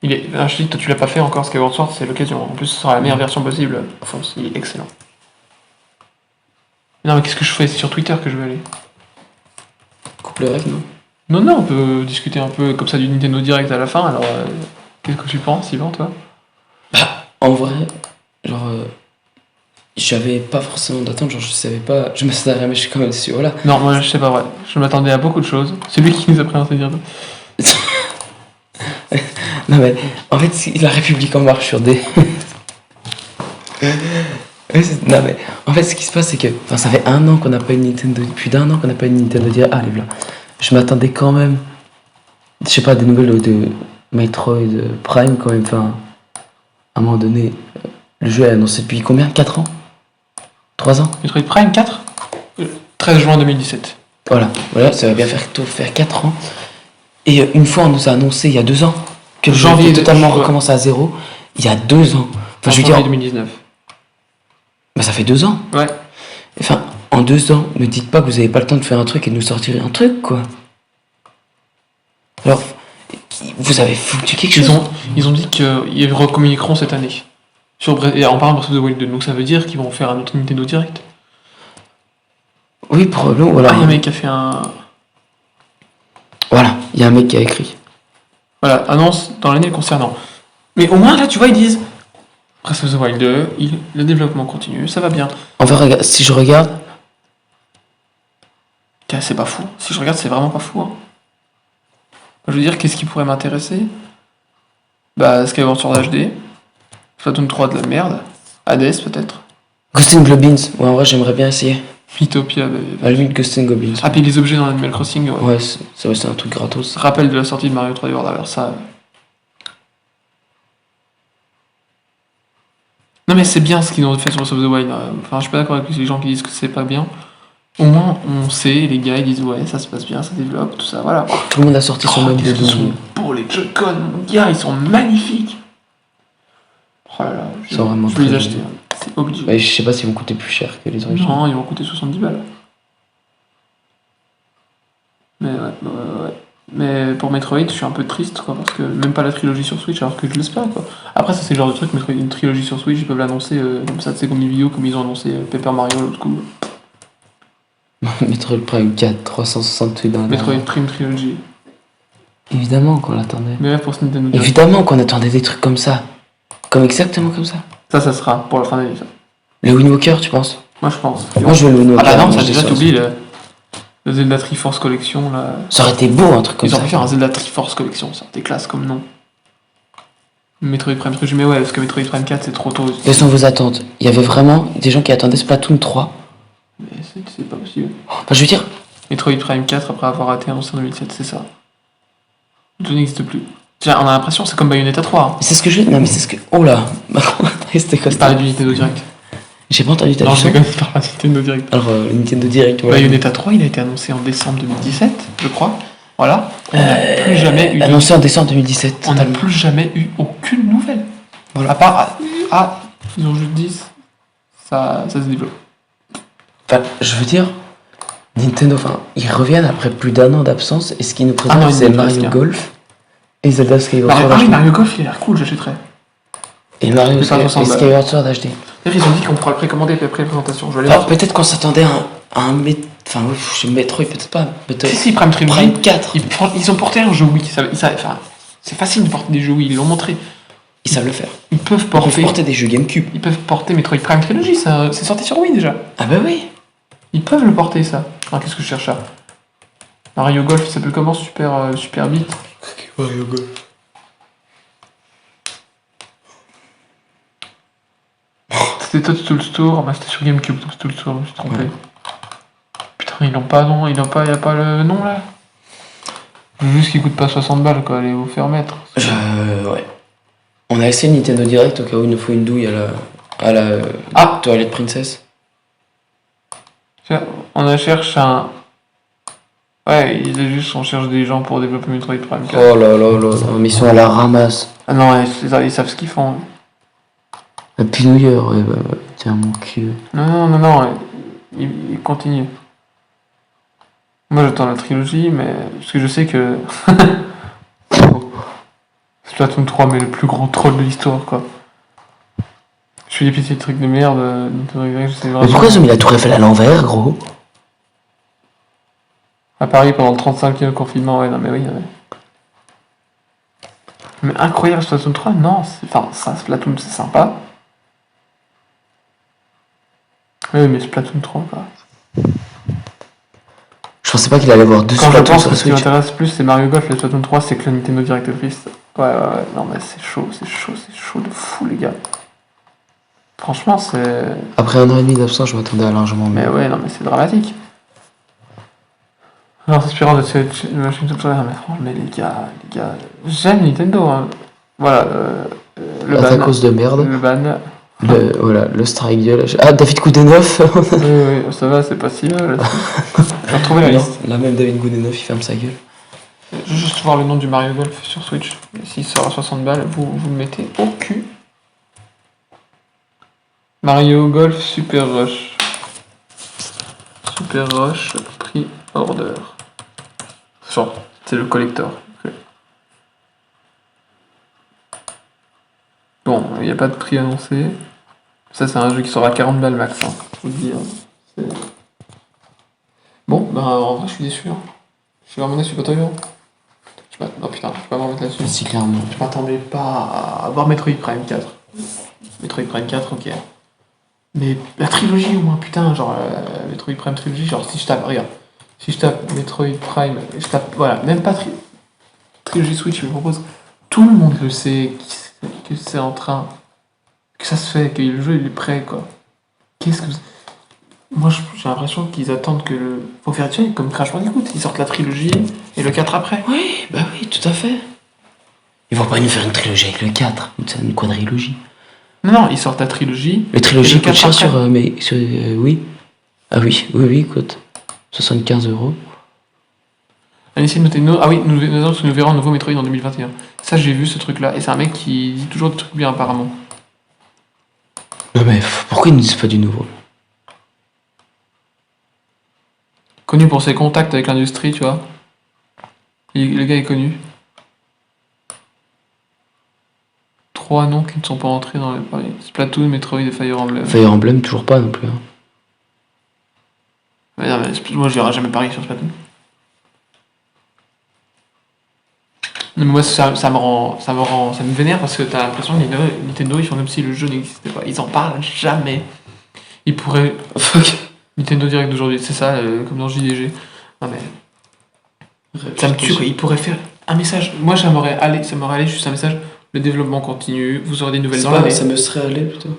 Je te dis, toi, tu l'as pas fait encore, Skyward Sword, c'est l'occasion. En plus, ce sera la meilleure version possible. Enfin, il est excellent. Non, mais qu'est-ce que je fais? C'est sur Twitter que je vais aller. Coupe le rec, non? Non, on peut discuter un peu comme ça du Nintendo Direct à la fin, alors qu'est-ce que tu penses, Yvan, toi? Bah, en vrai, genre, j'avais pas forcément d'attente, genre je savais pas, je m'attendais à rien, mais je suis quand même déçu, voilà. Non, moi je sais pas vrai, je m'attendais à beaucoup de choses, c'est lui qui nous a présenté dire. Non mais, en fait, la République en marche sur des... Non mais, en fait ce qui se passe c'est que, enfin ça fait un an qu'on n'a pas une Nintendo, plus d'un an qu'on n'a pas une Nintendo Direct, ah les blancs. Je m'attendais quand même, je sais pas, des nouvelles de Metroid Prime quand même, enfin, à un moment donné, le jeu est annoncé depuis combien? 4 ans? 3 ans? Metroid Prime 4 13 juin 2017. Voilà, ça va bien faire 4 ans. Et une fois on nous a annoncé il y a 2 ans que le jeu était totalement recommencé à zéro, il y a 2 ans. Enfin je veux dire... 2019. Bah ça fait 2 ans. Ouais. Enfin, en 2 ans, ne dites pas que vous avez pas le temps de faire un truc et de nous sortir un truc, quoi. Alors, vous avez foutu quelque chose. Ils ont dit qu'ils recommuniqueront cette année. En parlant de Breath of the Wild 2, donc ça veut dire qu'ils vont faire un autre Nintendo Direct. Oui, probablement, voilà. Ah, il y a un mec qui a fait un... Voilà, il y a un mec qui a écrit. Voilà, annonce dans l'année concernant. Mais au moins, là, tu vois, ils disent... Breath of the Wild 2, le développement continue, ça va bien. Enfin, si je regarde... C'est pas fou. Si je regarde, c'est vraiment pas fou. Hein. Je veux dire, qu'est-ce qui pourrait m'intéresser? Bah, Skyward Sword HD, Splatoon 3 de la merde, Hades peut-être. Ghost and Goblins, ouais, en vrai, j'aimerais bien essayer. Mythopia, à la limite, Ghost and Goblins. Ah, puis les objets dans Animal Crossing, ouais. Ouais, c'est un truc gratos. Rappel de la sortie de Mario 3D World, alors ça... Non mais c'est bien ce qu'ils ont fait sur Breath of the Wild. Enfin, je suis pas d'accord avec les gens qui disent que c'est pas bien. Au moins, on sait, les gars, ils disent ouais, ça se passe bien, ça développe, tout ça, voilà. Tout le monde a sorti son mode de Doom. Pour les Joy-Con, mon gars, ils sont magnifiques. Oh là là, je vais les acheter, c'est obligé. Ouais, je sais pas s'ils vont coûter plus cher que les originaux. Non, ils vont coûter 70 balles. Mais ouais. Mais pour Metroid, je suis un peu triste, quoi, parce que même pas la trilogie sur Switch, alors que je l'espère, quoi. Après, ça, c'est le genre de truc, Metroid, une trilogie sur Switch, ils peuvent l'annoncer comme ça, c'est comme les vidéos, comme ils ont annoncé Paper Mario l'autre coup. Metroid Prime 4, 368 dans la Metroid Prime Trilogy. Évidemment qu'on l'attendait. Mais ouais, pour ce Nintendo. Évidemment qu'on attendait des trucs comme ça. Exactement comme ça. Ça sera pour la fin d'année, ça. Le Wind Walker, tu penses? Moi, je pense. Moi, je veux le Wind Walker. Ah bah non, ça déjà, t'oublies le Zelda Triforce Collection, là. Ça aurait été beau, un truc comme ça. Ils auraient pu faire un Zelda Triforce Collection, ça. Des classes comme nom. Metroid Prime Trilogy, mais ouais, parce que Metroid Prime 4, c'est trop tôt. Quelles sont vos attentes? Il y avait vraiment des gens qui attendaient Splatoon 3. Mais c'est pas possible. Enfin, je veux dire... Metroid Prime 4, après avoir été annoncé en 2007, c'est ça. Tout n'existe plus. On a l'impression, c'est comme Bayonetta 3. Hein. C'est ce que je... Non, mais c'est ce que... Oh là. C'était quoi ça? Parler du Nintendo Direct. J'ai pas entendu ta question. Non, j'ai parlé du Nintendo Direct. Alors, le Nintendo Direct, voilà. Bayonetta 3, il a été annoncé en décembre 2017, je crois. Voilà. On n'a plus jamais eu... Annoncé en décembre 2017. On n'a plus jamais eu aucune nouvelle. Voilà. À part... ils ont juste dit... Ça se développe. Enfin, je veux dire... Nintendo, enfin, ils reviennent après plus d'1 an d'absence, et ce qu'ils nous présentent, c'est Mario Golf et Zelda Skyward Sword. Ah oui, Mario Golf, il a l'air cool, j'achèterai. Et Mario Skyward Sword acheté. D'ailleurs, ils ont dit qu'on pourra le précommander après la présentation. Je vais aller voir. Peut-être qu'on s'attendait à un Metroid, peut-être pas. Si, Prime Trilogy. Prime 4. Ils ont porté un jeu Wii. C'est facile de porter des jeux Wii, ils l'ont montré. Ils savent le faire. Ils peuvent porter des jeux GameCube. Ils peuvent porter Metroid Prime Trilogy, c'est sorti sur Wii déjà. Ah bah oui. Ils peuvent le porter, ça. Ah, qu'est-ce que je cherche là? Mario Golf, il s'appelle comment? Super Beat. Mario Golf. C'était Toadstool Store, bah c'était sur GameCube, Toadstool Store, je me suis trompé. Ouais. Putain, ils l'ont pas, non, il a pas le nom là. Juste qu'il coûte pas 60 balles, quoi, allez vous faire mettre. Ouais. On a essayé le Nintendo Direct au cas où il nous faut une douille à la Toilette Princess. On cherche un... Ouais, il est juste, on cherche des gens pour développer Metroid Prime 4. Oh là là là, mais ils sont à la ramasse. Ah non, ils savent ce qu'ils font. Un pinouilleur, ouais, bah, tiens mon cul. Non, il continue. Moi j'attends la trilogie, mais... Parce que je sais que... Splatoon 3, mais le plus gros troll de l'histoire, quoi. Je fais des petits trucs de merde, je sais vraiment... Mais pourquoi ils ont mis la tour Eiffel à l'envers, gros? À Paris, pendant le 35e confinement, ouais, non mais oui, Mais incroyable, Splatoon 3, non, Splatoon, c'est sympa. Oui, mais Splatoon 3, quoi. Je pensais pas qu'il allait avoir deux Splatoon. Quand je pense que ce qui m'intéresse plus, c'est Mario Golf et Splatoon 3, c'est que le Nintendo Direct est triste. Ouais, non mais c'est chaud de fou, les gars. Franchement, c'est... Après 1 an et demi d'absence, je m'attendais à largement mieux. Mais ouais, non mais c'est dramatique. Alors, s'inspirant de cette machine tout ça, mais franchement, mais les gars, j'aime Nintendo, hein. Voilà, le ban. À cause de merde. Le ban. Voilà, le strike gueule. Ah, David Goudenoff. Oui, ça va, c'est pas si mal. J'ai retrouvé la liste. Là, même David Goudenoff, il ferme sa gueule. Je veux juste voir le nom du Mario Golf sur Switch. S'il sort à 60 balles, vous le mettez au cul. Mario Golf Super Rush. Super Rush, prix order. C'est le collector. Okay. Bon, il n'y a pas de prix annoncé. Ça, c'est un jeu qui sera à 40 balles max, hein, faut le dire. Bon, en vrai, je suis déçu. Hein. Je suis vraiment déçu, pas toi, non, putain, je peux pas m'en mettre là-dessus. Si, clairement. Je m'attendais pas à voir Metroid Prime 4. Metroid Prime 4, ok. Mais la trilogie, au moins, putain, genre, Metroid Prime Trilogy, genre, si je tape Metroid Prime, je tape, voilà, même pas trilogie Switch, je me propose, tout le monde le sait, que c'est en train, que ça se fait, que le jeu il est prêt, quoi. Moi j'ai l'impression qu'ils attendent que faut faire, tu sais, comme Crash Bandicoot, ils sortent la trilogie et le 4 après. Oui, bah oui, tout à fait. Ils vont pas nous faire une trilogie avec le 4, c'est une quadrilogie. Non, ils sortent la trilogie. La trilogie coûte cher sur oui. Ah oui, écoute. 75€. Allez, Nintendo. Ah oui, nous verrons un nouveau Metroid en 2021. Ça, j'ai vu ce truc-là. Et c'est un mec qui dit toujours des trucs bien, apparemment. Non mais pourquoi ils ne disent pas du nouveau? Connu pour ses contacts avec l'industrie, tu vois. Le gars est connu. 3 noms qui ne sont pas entrés dans les paris. Splatoon, Metroid et Fire Emblem. Fire Emblem, toujours pas non plus. Hein. Ouais, non, mais moi, je n'irai jamais parier sur Splatoon. Non, mais moi, ça me vénère parce que t'as l'impression que Nintendo, ils font comme si le jeu n'existait pas. Ils en parlent jamais. Ils pourraient. Fuck. Nintendo Direct d'aujourd'hui, c'est ça, comme dans JDG. Non mais. Ça me tue quoi. Ils pourraient faire un message. Moi, ça m'aurait allé juste un message. Le développement continue, vous aurez des nouvelles données. Ça me serait allé plutôt.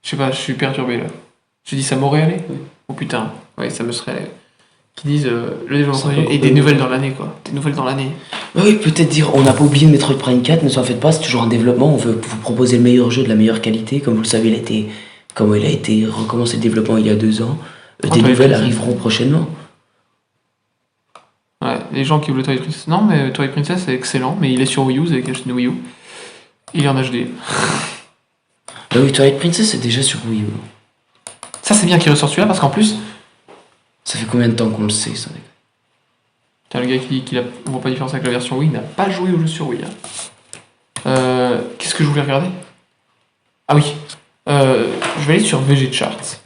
Je sais pas, je suis perturbé là. J'ai dit ça m'aurait allé. Oui. Oh putain, ouais, ça me serait allé. Qui disent le développement continue et des nouvelles dans l'année quoi. Des nouvelles dans l'année. Oui, peut-être dire on n'a pas oublié Metroid Prime 4, ne s'en faites pas, c'est toujours en développement, on veut vous proposer le meilleur jeu de la meilleure qualité. Comme vous le savez, il a été recommencé le développement il y a 2 ans. Des nouvelles arriveront prochainement. Ouais, les gens qui voulaient Twilight Princess. Non, mais Twilight Princess c'est excellent, mais il est sur Wii U, vous avez qu'à acheter une Wii U. Il est en HD. Ah oui, Twilight Princess c'est déjà sur Wii U. Ça c'est bien qu'il ressorte celui-là parce qu'en plus. Ça fait combien de temps qu'on le sait ça? Putain, le gars qui on voit pas la différence avec la version Wii, il n'a pas joué au jeu sur Wii. Hein. Qu'est-ce que je voulais regarder? Ah oui. Je vais aller sur VG Charts.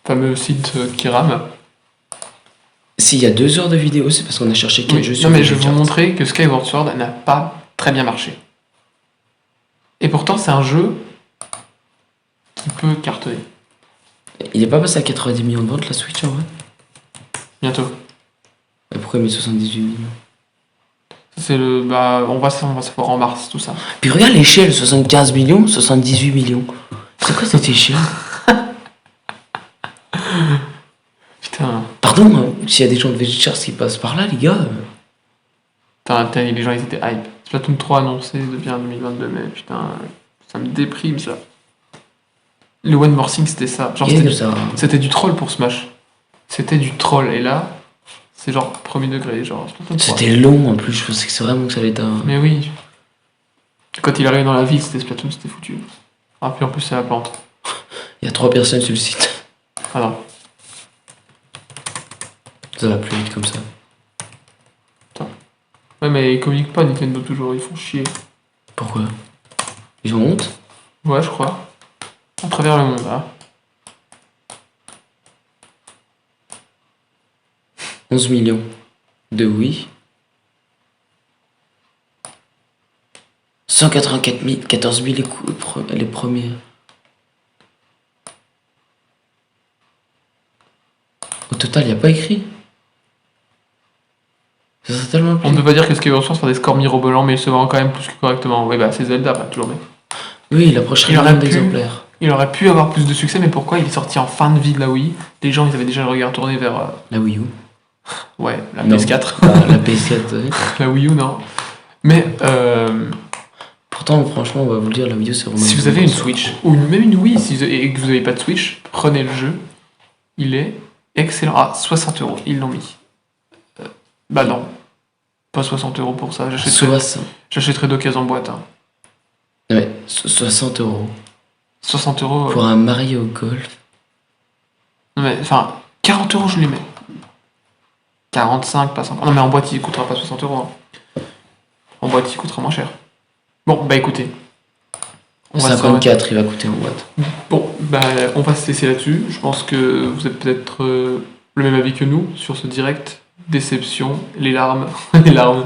Fameux site qui rame. S'il y a 2 heures de vidéo, c'est parce qu'on a cherché quel jeu sur Non mais je vais vous montrer que Skyward Sword n'a pas très bien marché. Et pourtant c'est un jeu qui peut cartonner. Il est pas passé à 90 millions de ventes la Switch en vrai? Bientôt. Et pourquoi il met 78 millions? C'est le. Bah on va savoir en mars tout ça. Puis regarde l'échelle, 75 millions, 78 millions. C'est quoi cette échelle? Putain. Pardon, s'il y a des gens de VG Charts qui passent par là, les gars. Putain, les gens ils étaient hype. Splatoon 3 annoncé depuis en 2022, mais putain, ça me déprime ça. Le One More Thing c'était ça. Genre c'était du troll pour Smash. C'était du troll et là, c'est genre premier degré, genre Splatoon 3. C'était long en plus, je pensais que c'est vraiment que ça allait être un. Mais oui. Quand il arrivait dans la ville, c'était Splatoon, c'était foutu. Ah puis en plus c'est la plante. Il y a 3 personnes sur le site. Ah non. Ça va plus vite comme ça. Attends. Ouais mais ils communiquent pas Nintendo toujours, ils font chier. Pourquoi? Ils ont honte? Ouais je crois. À travers le monde, hein. 11 millions de oui. 184 000, 14 000 les premiers. Au total, il n'y a pas écrit. Ça serait tellement plus. On ne peut pas dire que Skyward Sword fait des scores mirobolants, mais il se vend quand même plus que correctement. Oui, bah c'est Zelda, bah, toujours bien. Oui, il approcherait le nombre d'exemplaires. Il aurait pu avoir plus de succès, mais pourquoi il est sorti en fin de vie de la Wii? Les gens, ils avaient déjà le regard tourné vers... La Wii U. Ouais, la PS4. La PS4, ouais. La Wii U, non. Mais... Pourtant, franchement, on va vous le dire, la Wii U, c'est vraiment... Si vous avez une Switch, ou même une Wii, et que vous n'avez pas de Switch, prenez le jeu. Il est excellent. Ah, 60€, ils l'ont mis. Bah non. Pas 60€ pour ça. J'achèterais d'occasion en boîte. Hein. Ouais, 60€. 60€. Pour un Mario Golf. Non mais, enfin, 40€ je les mets. 45, pas 50. Non mais en boîte il coûtera pas 60€. Hein. En boîte il coûtera moins cher. Bon, bah écoutez. 54 il va coûter en boîte. Bon, bah on va se laisser là-dessus. Je pense que vous êtes peut-être le même avis que nous sur ce direct. Déception, les larmes. Les larmes.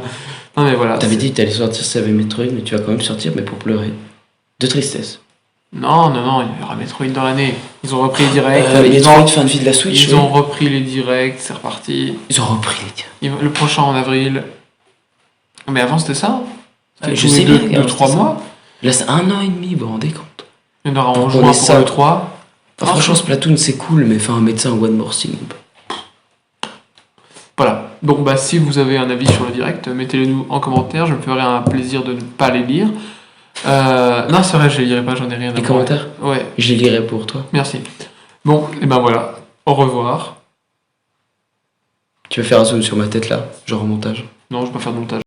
Non mais voilà. T'avais dit que t'allais sortir si t'avais Metroid, mais tu vas quand même sortir, mais pour pleurer. De tristesse. Non, il y aura Metroid dans l'année. Ils ont repris les directs. Metroid fin de vie de la Switch. Ils ont repris les directs, c'est reparti. Ils ont repris les directs. Le prochain en avril. Mais avant c'était ça. C'était je sais bien. 2-3 mois. Là c'est 1 an et demi, vous vous rendez compte? Il y en aura en juin pour le 3. Enfin, franchement Splatoon c'est cool, mais faire un médecin One More Thing. Voilà. Donc bah si vous avez un avis sur le direct, mettez-le nous en commentaire. Je me ferai un plaisir de ne pas les lire. Non, c'est vrai, je les lirai pas, j'en ai rien à voir. Les commentaires? Ouais. Je les lirai pour toi. Merci. Bon, et ben voilà. Au revoir. Tu vas faire un zoom sur ma tête là, genre en montage. Non, je vais pas faire de montage.